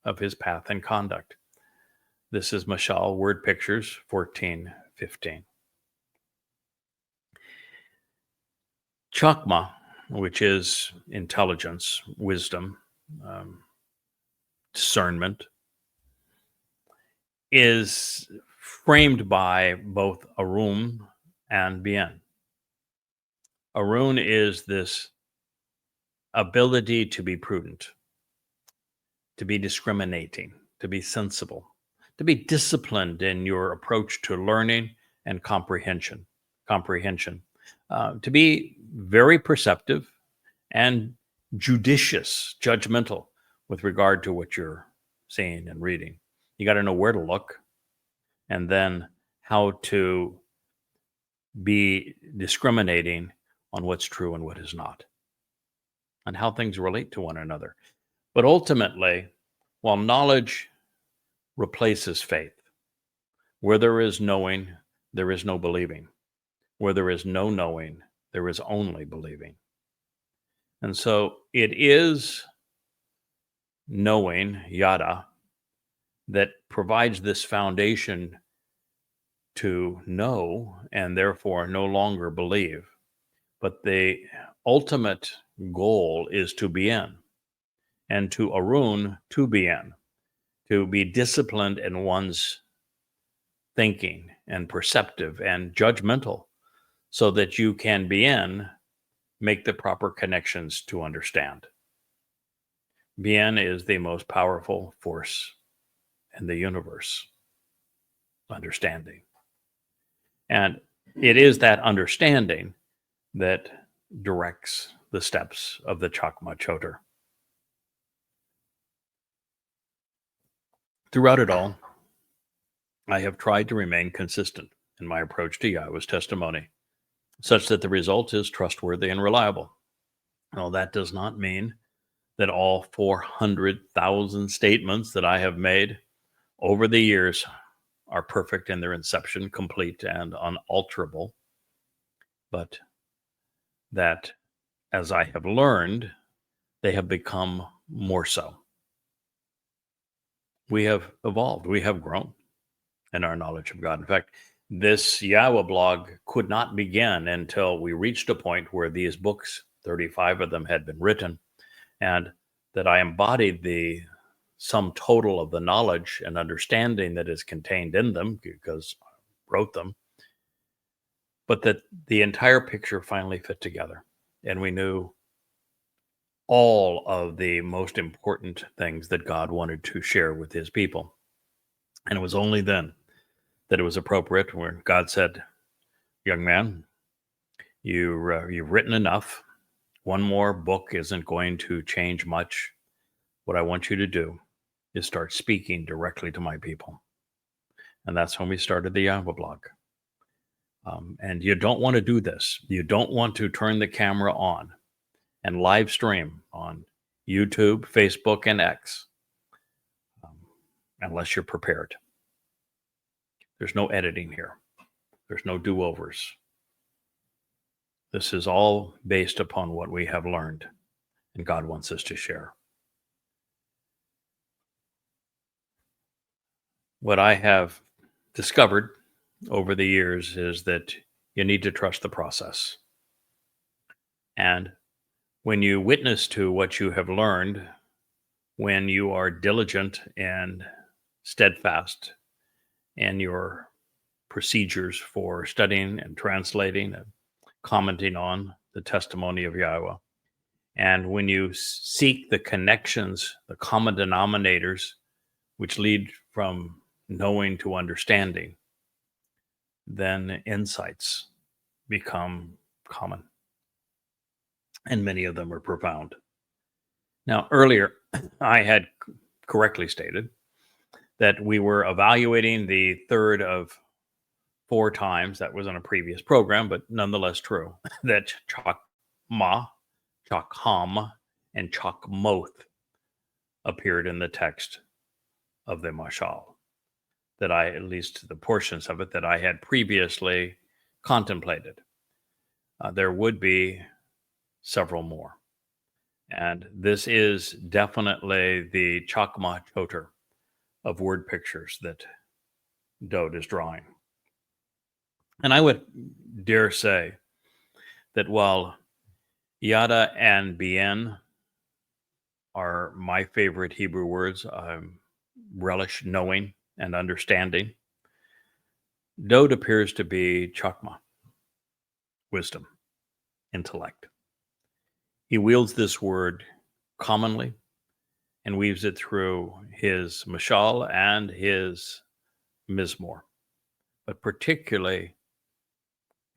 of his path and conduct. This is Mashal, Word Pictures, 14:15. Chakmah, which is intelligence, wisdom, discernment, is framed by both Arum and Bien. Arun is this ability to be prudent, to be discriminating, to be sensible, to be disciplined in your approach to learning and comprehension, to be very perceptive and judicious, judgmental with regard to what you're seeing and reading. You got to know where to look and then how to be discriminating on what's true and what is not, and how things relate to one another. But ultimately, while knowledge replaces faith, where there is knowing, there is no believing. Where there is no knowing, there is only believing. And so it is knowing, Yada, that provides this foundation to know and therefore no longer believe. But the ultimate goal is to be in, and to Arun, to be in, to be disciplined in one's thinking and perceptive and judgmental, so that you can be in, make the proper connections to understand. Bien is the most powerful force in the universe, understanding. And it is that understanding that directs the steps of the Chakmah Choter. Throughout it all, I have tried to remain consistent in my approach to Yahowah's testimony, such that the result is trustworthy and reliable. Now, that does not mean that all 400,000 statements that I have made over the years are perfect in their inception, complete and unalterable, but that as I have learned, they have become more so. We have evolved, we have grown in our knowledge of God. In fact, this YAHOWAH blog could not begin until we reached a point where these books, 35 of them, had been written, and that I embodied the sum total of the knowledge and understanding that is contained in them, because I wrote them, but that the entire picture finally fit together, and we knew all of the most important things that God wanted to share with his people. And it was only then that it was appropriate, where God said, young man, you've written enough. One more book isn't going to change much. What I want you to do is start speaking directly to my people. And that's when we started the YAHOWAH blog. And you don't want to do this. You don't want to turn the camera on and live stream on YouTube, Facebook, and X, unless you're prepared. There's no editing here. There's no do-overs. This is all based upon what we have learned, and God wants us to share. What I have discovered over the years is that you need to trust the process. And when you witness to what you have learned, when you are diligent and steadfast in your procedures for studying and translating and commenting on the testimony of YAHOWAH, and when you seek the connections, the common denominators, which lead from knowing to understanding, then insights become common. And many of them are profound. Now, earlier, I had correctly stated that we were evaluating the third of 4 times that was on a previous program, but nonetheless true, that Chakmah, Chakham, and Chakmoth appeared in the text of the Mashal. That I, at least the portions of it that I had previously contemplated. There would be several more. And this is definitely the Chakmah Choter of word pictures that Dode is drawing. And I would dare say that while Yada and Bien are my favorite Hebrew words, I relish knowing and understanding, Dode appears to be Chakmah, wisdom, intellect. He wields this word commonly and weaves it through his mashal and his mizmor, but particularly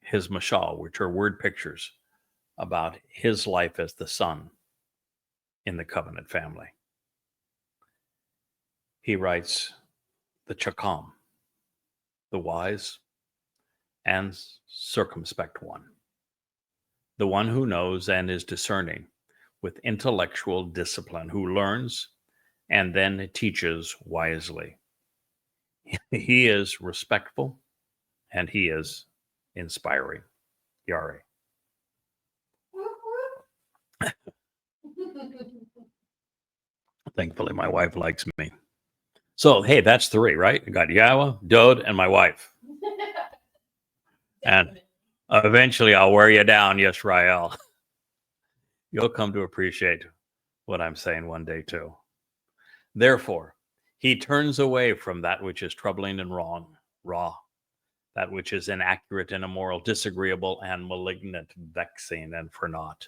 his mashal, which are word pictures about his life as the son in the covenant family. He writes the Chakam, the wise and circumspect one, the one who knows and is discerning with intellectual discipline, who learns and then teaches wisely. He is respectful and he is inspiring. Yare. Thankfully, my wife likes me. So, hey, that's 3, right? I got Yahowah, Dode, and my wife. And eventually I'll wear you down, Yisrael. You'll come to appreciate what I'm saying one day too. Therefore, he turns away from that which is troubling and wrong, raw, that which is inaccurate and immoral, disagreeable and malignant, vexing and for naught.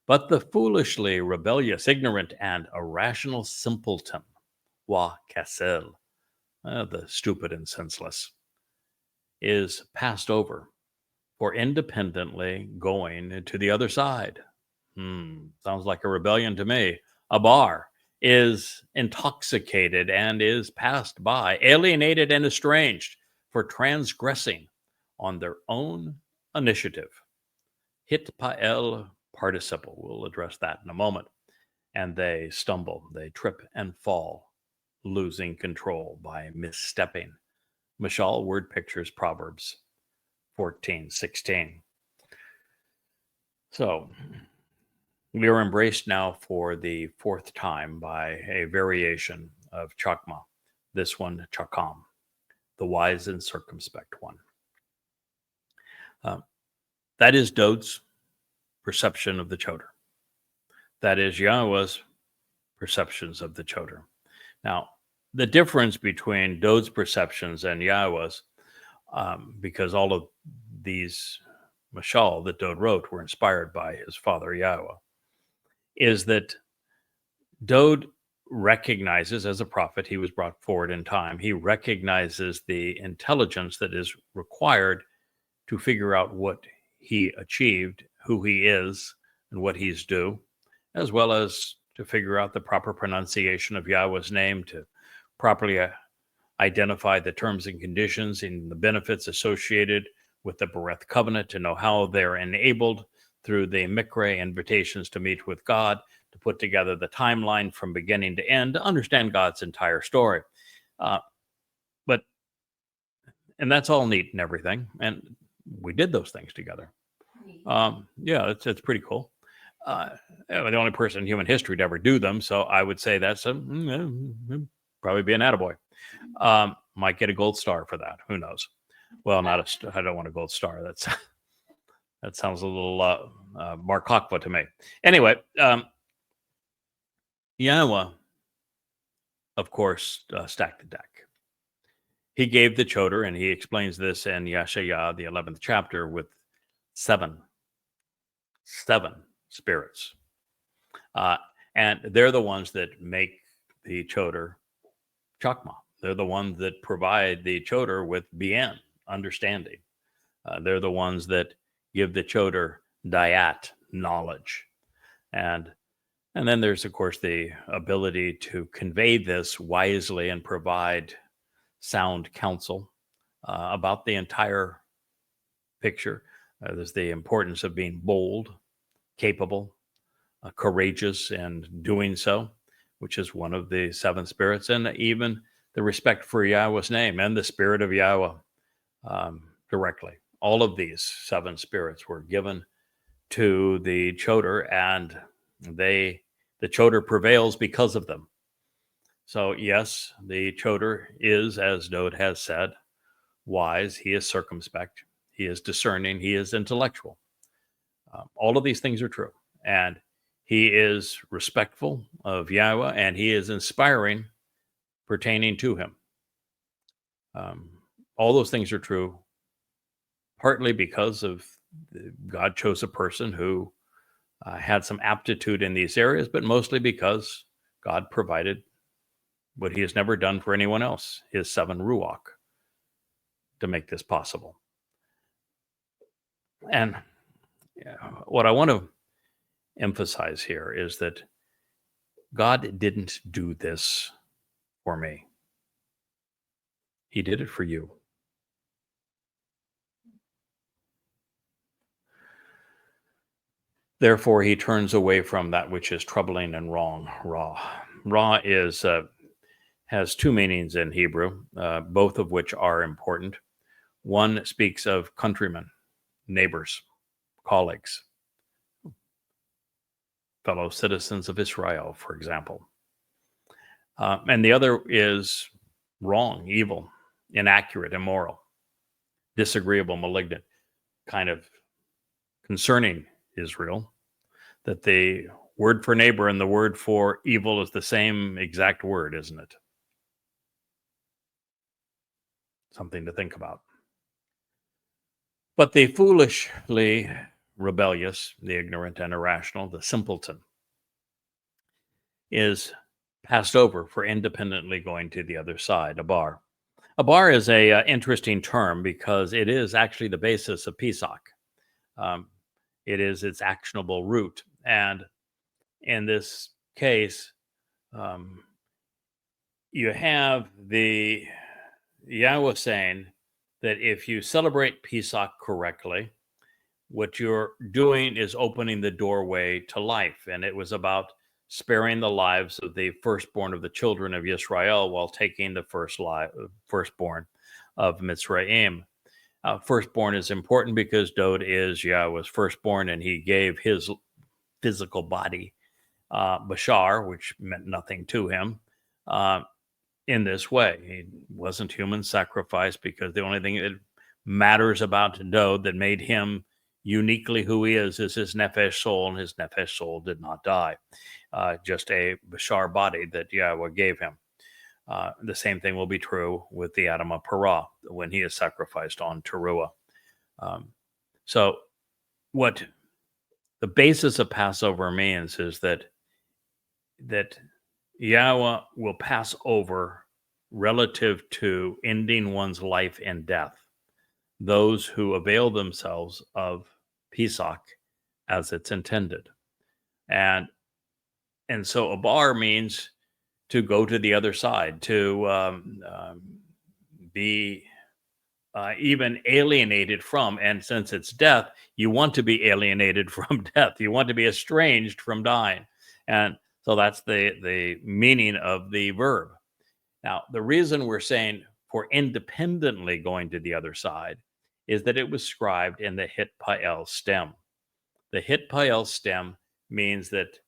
But the foolishly rebellious, ignorant, and irrational simpleton, kasel, the stupid and senseless, is passed over for independently going to the other side. Sounds like a rebellion to me. A bar is intoxicated and is passed by, alienated and estranged for transgressing on their own initiative. Hitpael participle. We'll address that in a moment. And they stumble, they trip and fall, losing control by misstepping. Mashal, word pictures, Proverbs 14:16. So we are embraced now for the 4th time by a variation of Chakmah, this one, Chakam, the wise and circumspect one. That is Dode's perception of the Choter. That is Yahowah's perceptions of the Choter. Now, the difference between Dode's perceptions and Yahowah's, because all of these mashal that Dode wrote were inspired by his father Yahowah, is that Dode recognizes, as a prophet, he was brought forward in time. He recognizes the intelligence that is required to figure out what he achieved, who he is, and what he's due, as well as to figure out the proper pronunciation of Yahweh's name, to properly identify the terms and conditions and the benefits associated with the Bereth covenant, to know how they're enabled through the Mikre invitations to meet with God, to put together the timeline from beginning to end, to understand God's entire story. And that's all neat and everything. And we did those things together. Yeah, it's pretty cool. The only person in human history to ever do them. So I would say that's probably be an attaboy. Might get a gold star for that. Who knows? Well, I don't want a gold star. That sounds a little Bar Kokhba to me. Anyway, Yahowah, of course, stacked the deck. He gave the Choter, and he explains this in Yeshayah, the 11th chapter, with seven spirits. And they're the ones that make the Choter Chakmah. They're the ones that provide the Choter with Bien, understanding. They're the ones that give the Choter Dayat knowledge. And then there's, of course, the ability to convey this wisely and provide sound counsel about the entire picture. There's the importance of being bold, capable, courageous in doing so, which is one of the seven spirits, and even the respect for Yahweh's name and the spirit of Yahweh directly. All of these seven spirits were given to the Choter, and the Choter prevails because of them. So yes, the Choter is, as Dode has said, wise. He is circumspect. He is discerning. He is intellectual. All of these things are true. And he is respectful of Yahweh, and he is inspiring pertaining to him. All those things are true, partly because of God chose a person who had some aptitude in these areas, but mostly because God provided what he has never done for anyone else, his seven Ruach, to make this possible. And what I want to emphasize here is that God didn't do this for me. He did it for you. Therefore, he turns away from that which is troubling and wrong. Ra is has two meanings in Hebrew, both of which are important. One speaks of countrymen, neighbors, colleagues, fellow citizens of Israel, for example. And the other is wrong, evil, inaccurate, immoral, disagreeable, malignant, kind of concerning Israel, that the word for neighbor and the word for evil is the same exact word, isn't it? Something to think about. But the foolishly rebellious, the ignorant and irrational, the simpleton, is passed over for independently going to the other side, a bar. A bar is a interesting term because it is actually the basis of Pesach. It is its actionable root. And in this case, you have the Yahweh saying that if you celebrate Pesach correctly, what you're doing is opening the doorway to life. And it was about sparing the lives of the firstborn of the children of Israel while taking the firstborn of Mitzrayim. Firstborn is important because Dode is Yahweh's firstborn, and he gave his physical body, Bashar, which meant nothing to him, in this way. He wasn't human sacrifice because the only thing that matters about Dode that made him uniquely who he is his nefesh soul, and his nefesh soul did not die. Just a Bashar body that Yahweh gave him. The same thing will be true with the Adam of Parah when he is sacrificed on Towrah. So what the basis of Passover means is that Yahweh will pass over relative to ending one's life and death, those who avail themselves of Pesach as it's intended. And so a bar means to go to the other side, to be even alienated from. And since it's death, you want to be alienated from death. You want to be estranged from dying. And so that's the meaning of the verb. Now, the reason we're saying for independently going to the other side is that it was scribed in the hit pael stem. The hit pael stem means that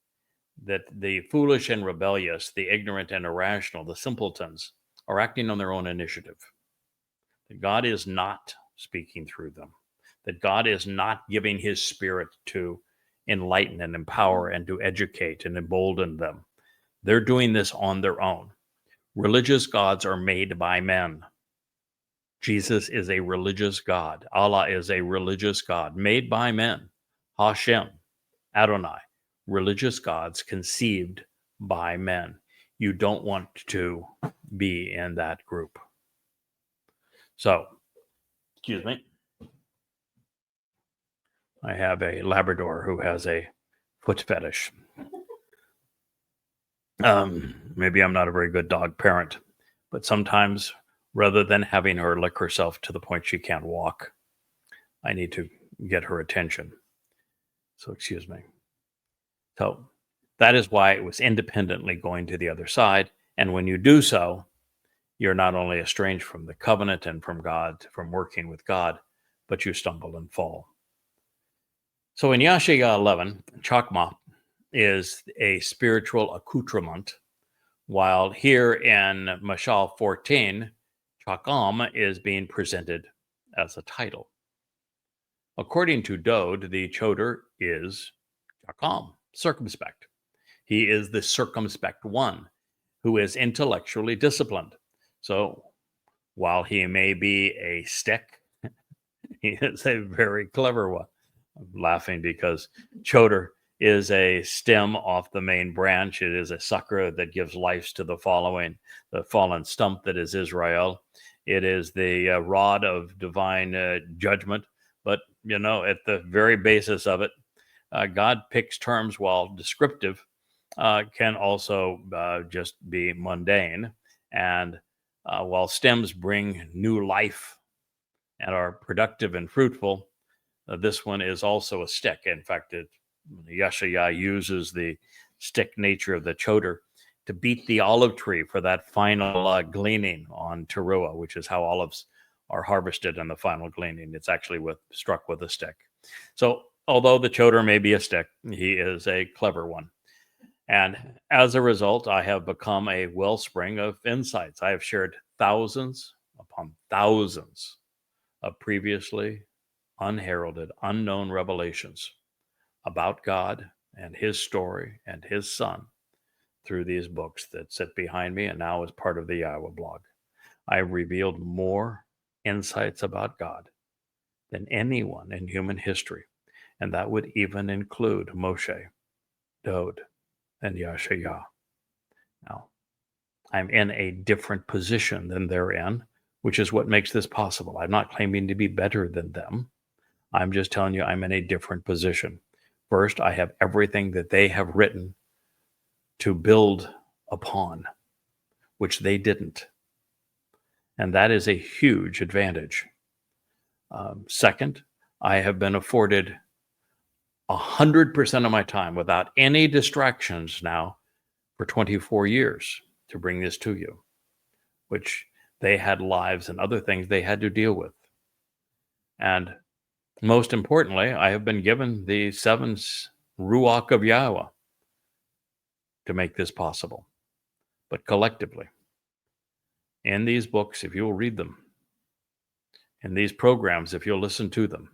the foolish and rebellious, the ignorant and irrational, the simpletons, are acting on their own initiative. That God is not speaking through them. That God is not giving his spirit to enlighten and empower and to educate and embolden them. They're doing this on their own. Religious gods are made by men. Jesus is a religious God. Allah is a religious God made by men. Hashem, Adonai, religious gods conceived by men. You don't want to be in that group. So Excuse me. I have a Labrador who has a foot fetish. Maybe I'm not a very good dog parent, but sometimes rather than having her lick herself to the point she can't walk, I need to get her attention. So excuse me. So that is why it was independently going to the other side. And when you do so, you're not only estranged from the covenant and from God, from working with God, but you stumble and fall. So in Yashaya 11, Chakmah is a spiritual accoutrement, while here in Mashal 14, Chakam is being presented as a title. According to Dode, the Choter is Chakam, circumspect. He is the circumspect one who is intellectually disciplined. So while he may be a stick, he is a very clever one. I'm laughing because Choter is a stem off the main branch. It is a sucker that gives life to the fallen stump that is Israel. It is the rod of divine judgment. But, at the very basis of it, God picks terms while descriptive can also just be mundane. And while stems bring new life and are productive and fruitful, this one is also a stick. In fact, Yashaya uses the stick nature of the Choter to beat the olive tree for that final gleaning on Towrah, which is how olives are harvested in the final gleaning. It's actually struck with a stick. So although the Choter may be a stick, he is a clever one. And as a result, I have become a wellspring of insights. I have shared thousands upon thousands of previously unheralded, unknown revelations about God and his story and his son through these books that sit behind me and now is part of the YAHOWAH blog. I have revealed more insights about God than anyone in human history, and that would even include Moshe, Dode, and Yashaya. Now, I'm in a different position than they're in, which is what makes this possible. I'm not claiming to be better than them. I'm just telling you I'm in a different position. First, I have everything that they have written to build upon, which they didn't. And that is a huge advantage. Second, I have been afforded 100% of my time without any distractions now for 24 years to bring this to you, which they had lives and other things they had to deal with. And most importantly, I have been given the seven Ruach of YAHOWAH to make this possible. But collectively, in these books, if you'll read them, in these programs, if you'll listen to them,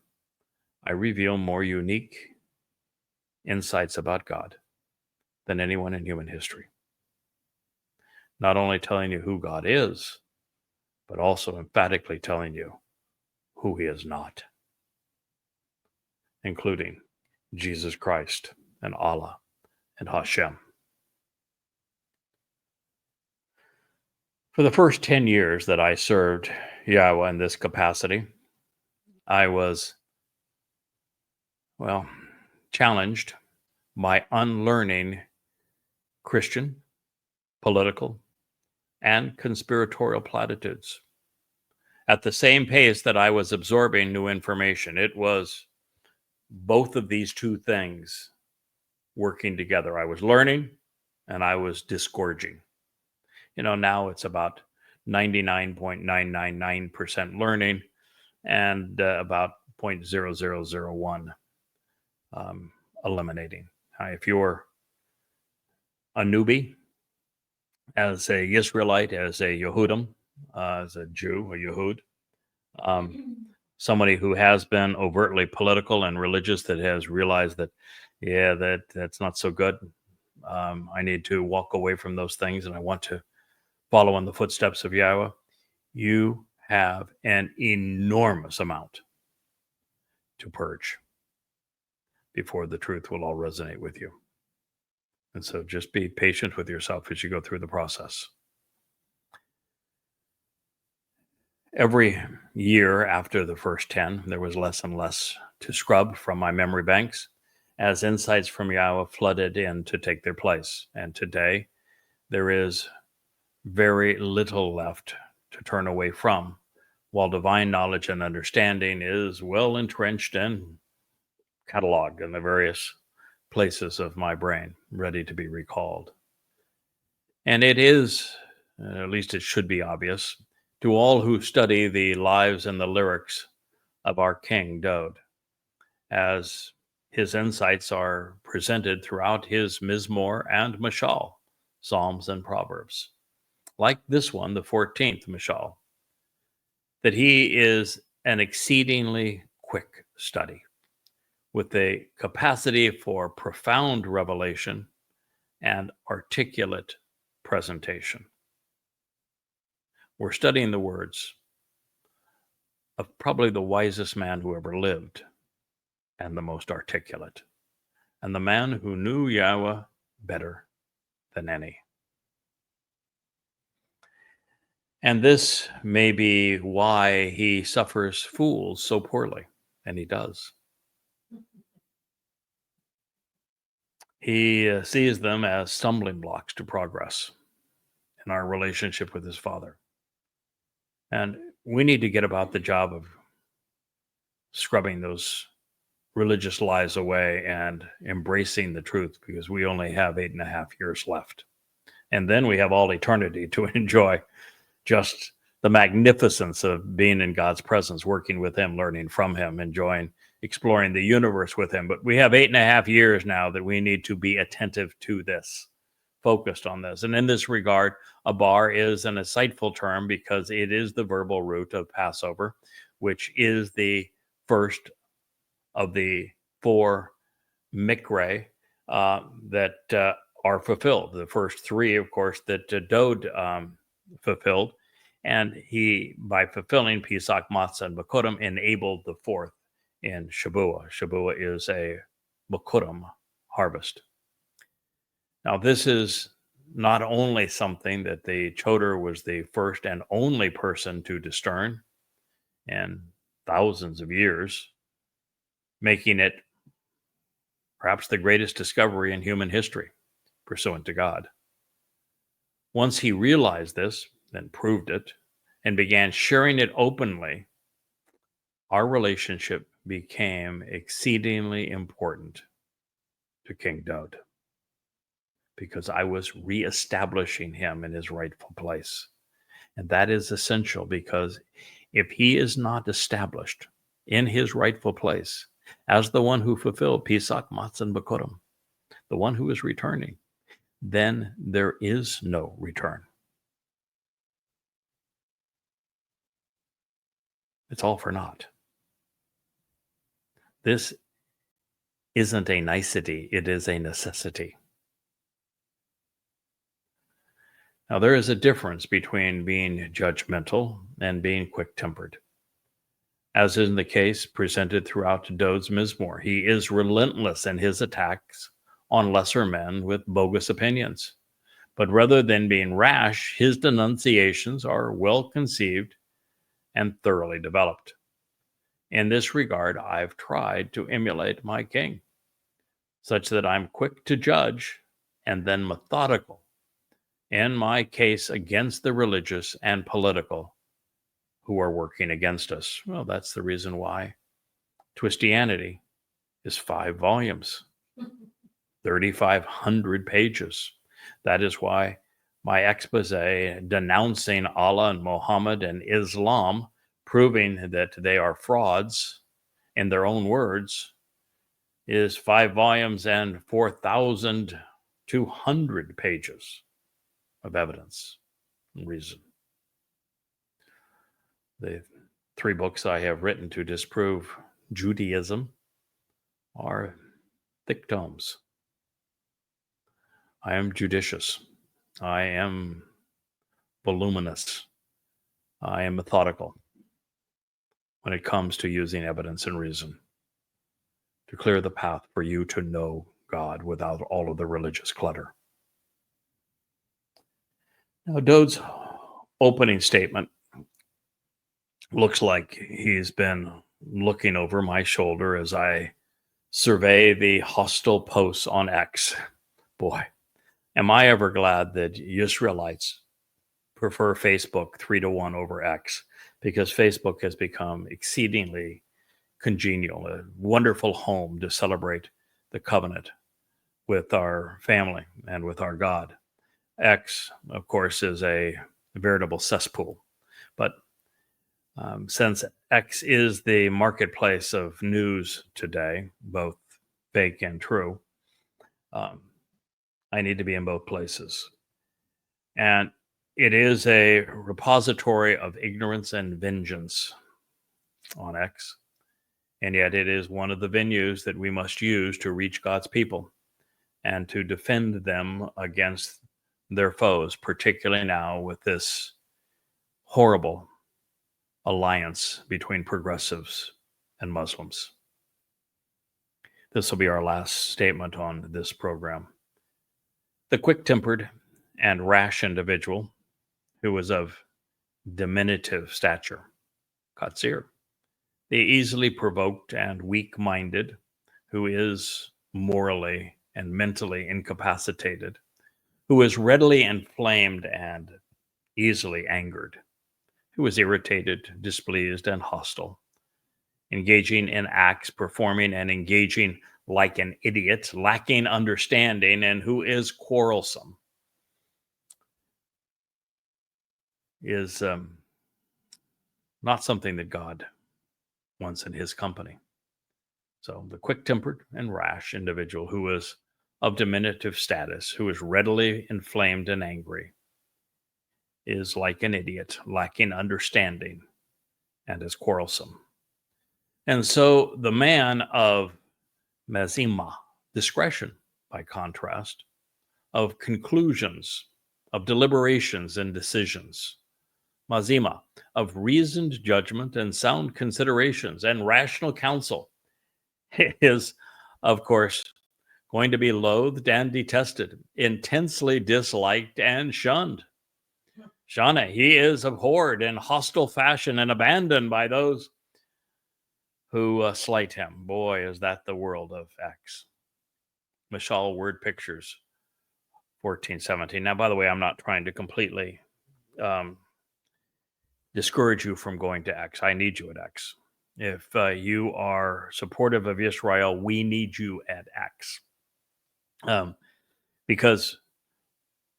I reveal more unique insights about God than anyone in human history. Not only telling you who God is, but also emphatically telling you who he is not, including Jesus Christ and Allah and Hashem. For the first 10 years that I served YAHOWAH in this capacity, I was, challenged by unlearning Christian, political, and conspiratorial platitudes. At the same pace that I was absorbing new information, it was both of these two things working together. I was learning and I was disgorging. Now it's about 99.999% learning and about 0.0001 eliminating. If you're a newbie, as a Israelite, as a Yehudim, as a Jew, a Yehud, somebody who has been overtly political and religious that has realized that, that's not so good. I need to walk away from those things and I want to follow in the footsteps of YAHOWAH. You have an enormous amount to purge before the truth will all resonate with you. And so just be patient with yourself as you go through the process. Every year after the first 10, there was less and less to scrub from my memory banks as insights from Yahowah flooded in to take their place. And today, there is very little left to turn away from, while divine knowledge and understanding is well entrenched and cataloged in the various places of my brain, ready to be recalled. And it is, at least it should be obvious, to all who study the lives and the lyrics of our King Dode, as his insights are presented throughout his Mizmor and Mashal, Psalms and Proverbs, like this one, the 14th Mashal, that he is an exceedingly quick study with a capacity for profound revelation and articulate presentation. We're studying the words of probably the wisest man who ever lived and the most articulate, and the man who knew Yahowah better than any. And this may be why he suffers fools so poorly, and he does. He sees them as stumbling blocks to progress in our relationship with his Father. And we need to get about the job of scrubbing those religious lies away and embracing the truth, because we only have 8.5 years left. And then we have all eternity to enjoy just the magnificence of being in God's presence, working with him, learning from him, enjoying exploring the universe with him. But we have 8.5 years now that we need to be attentive to this, focused on this. And in this regard, abar is an insightful term because it is the verbal root of Passover, which is the first of the 4 mikre that are fulfilled. The first 3, of course, that Dode fulfilled. And he, by fulfilling Pesach, Matzah, and Bakurim, enabled the 4th in Shabuah. Shabuah is a Bakurim harvest. Now, this is not only something that the Choter was the first and only person to discern in thousands of years, making it perhaps the greatest discovery in human history, pursuant to God. Once he realized this, then proved it, and began sharing it openly, our relationship became exceedingly important to King Dode, because I was reestablishing him in his rightful place. And that is essential, because if he is not established in his rightful place as the one who fulfilled Pesach, Matzah, and Bakurim, the one who is returning, then there is no return. It's all for naught. This isn't a nicety, it is a necessity. Now, there is a difference between being judgmental and being quick-tempered. As in the case presented throughout Dode's Mizmor, he is relentless in his attacks on lesser men with bogus opinions. But rather than being rash, his denunciations are well-conceived and thoroughly developed. In this regard, I've tried to emulate my king, such that I'm quick to judge and then methodical in my case against the religious and political who are working against us. Well, that's the reason why Twistianity is 5 volumes, 3,500 pages. That is why my expose denouncing Allah and Muhammad and Islam, proving that they are frauds in their own words, is 5 volumes and 4,200 pages of evidence and reason. The 3 books I have written to disprove Judaism are thick tomes. I am judicious. I am voluminous. I am methodical when it comes to using evidence and reason to clear the path for you to know God without all of the religious clutter. Now, Dode's opening statement Looks like he's been looking over my shoulder as I survey the hostile posts on X. Boy, am I ever glad that Israelites prefer Facebook 3-1 over X, because Facebook has become exceedingly congenial, a wonderful home to celebrate the covenant with our family and with our God. X, of course, is a veritable cesspool. But since X is the marketplace of news today, both fake and true, I need to be in both places. And it is a repository of ignorance and vengeance on X. And yet it is one of the venues that we must use to reach God's people and to defend them against their foes, particularly now with this horrible alliance between progressives and Muslims. This will be our last statement on this program. The quick-tempered and rash individual who was of diminutive stature, katsir, the easily provoked and weak-minded who is morally and mentally incapacitated, who is readily inflamed and easily angered, who is irritated, displeased, and hostile, engaging in acts, performing and engaging like an idiot, lacking understanding, and who is quarrelsome, is not something that God wants in his company. So the quick-tempered and rash individual who is of diminutive status, who is readily inflamed and angry, is like an idiot, lacking understanding, and is quarrelsome. And so the man of mazima, discretion, by contrast, of conclusions, of deliberations and decisions, mazima, of reasoned judgment and sound considerations and rational counsel, is, of course, going to be loathed and detested, intensely disliked and shunned. Shana, he is abhorred in hostile fashion and abandoned by those who slight him. Boy, is that the world of X. Mashal Word Pictures, 1417. Now, by the way, I'm not trying to completely discourage you from going to X. I need you at X. If you are supportive of Israel, we need you at X. Because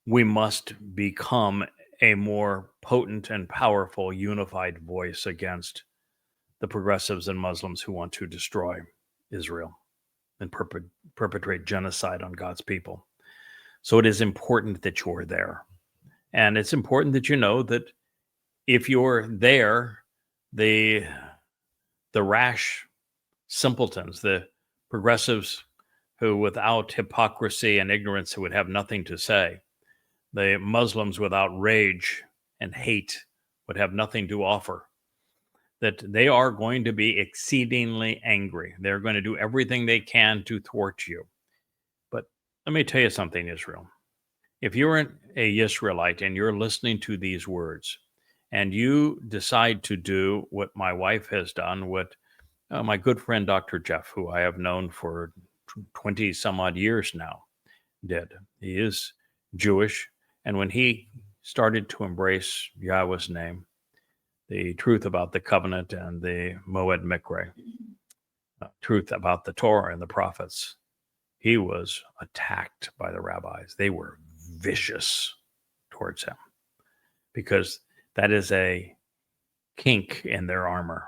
we must become a more potent and powerful unified voice against the progressives and Muslims who want to destroy Israel and perpetrate genocide on God's people. So it is important that you're there. And it's important that you know that if you're there, the rash simpletons, the progressives who without hypocrisy and ignorance who would have nothing to say, the Muslims without rage and hate would have nothing to offer, that they are going to be exceedingly angry. They're going to do everything they can to thwart you. But let me tell you something, Israel. If you're a Israelite and you're listening to these words and you decide to do what my wife has done, what my good friend Dr. Jeff, who I have known for 20 some odd years now, did. He is Jewish. And when he started to embrace Yahweh's name, the truth about the covenant and the Moed Mikre, truth about the Torah and the prophets, he was attacked by the rabbis. They were vicious towards him because that is a kink in their armor.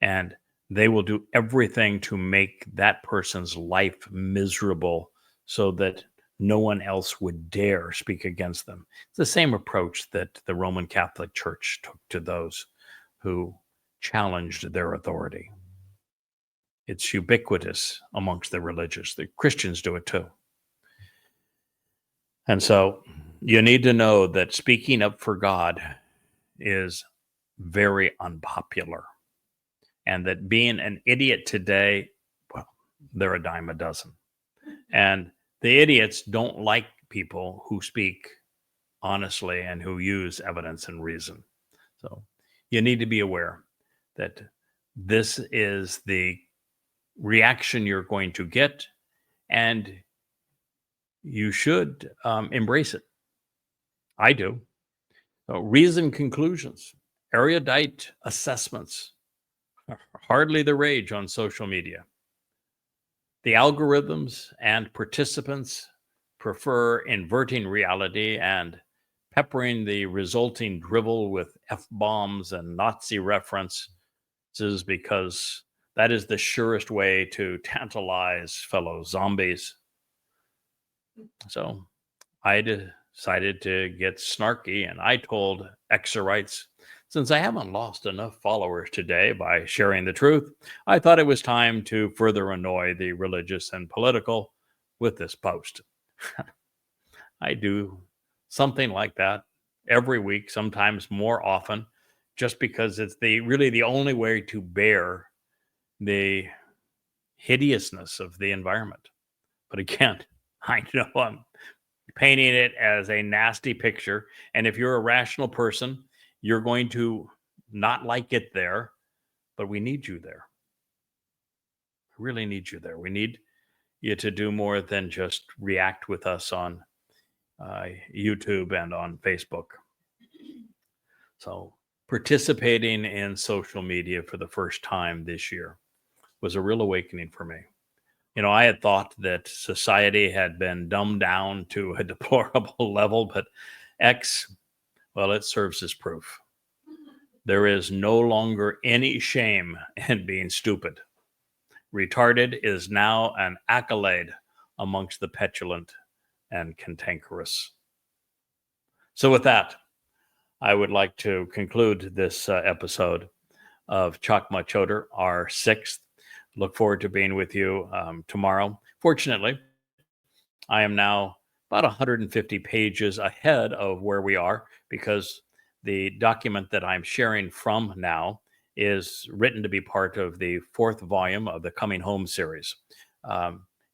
And they will do everything to make that person's life miserable so that no one else would dare speak against them. It's the same approach that the Roman Catholic Church took to those who challenged their authority. It's ubiquitous amongst the religious. The Christians do it too. And so you need to know that speaking up for God is very unpopular. And that being an idiot today, well, they're a dime a dozen. And the idiots don't like people who speak honestly and who use evidence and reason. So You need to be aware that this is the reaction you're going to get, and you should embrace it. I do. So reasoned conclusions, erudite assessments are hardly the rage on social media. The algorithms and participants prefer inverting reality and peppering the resulting drivel with F-bombs and Nazi references because that is the surest way to tantalize fellow zombies. So I decided to get snarky, and I told Xerites, since I haven't lost enough followers today by sharing the truth, I thought it was time to further annoy the religious and political with this post. I do something like that every week, sometimes more often, just because it's really the only way to bear the hideousness of the environment. But again, I know I'm painting it as a nasty picture. And if you're a rational person, you're going to not like it there, but we need you there. We really need you there. We need you to do more than just react with us on YouTube and on Facebook. So participating in social media for the first time this year was a real awakening for me. You know, I had thought that society had been dumbed down to a deplorable level, but X, well, it serves as proof. There is no longer any shame in being stupid. Retarded is now an accolade amongst the petulant and cantankerous. So with that, I would like to conclude this episode of Chakmah Choter, our sixth. Look forward to being with you tomorrow. Fortunately, I am now about 150 pages ahead of where we are because the document that I'm sharing from now is written to be part of the fourth volume of the Coming Home series.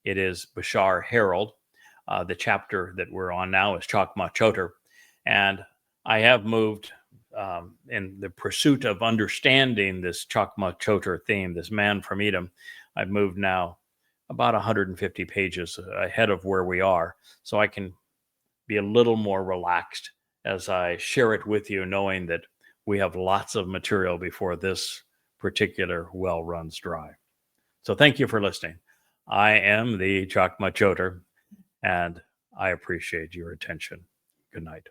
It is Bashar Herald. The chapter that we're on now is Chakmah Choter. And I have moved in the pursuit of understanding this Chakmah Choter theme, this man from Edom. I've moved now about 150 pages ahead of where we are, so I can be a little more relaxed as I share it with you, knowing that we have lots of material before this particular well runs dry. So thank you for listening. I am the Chakmah Choter, and I appreciate your attention. Good night.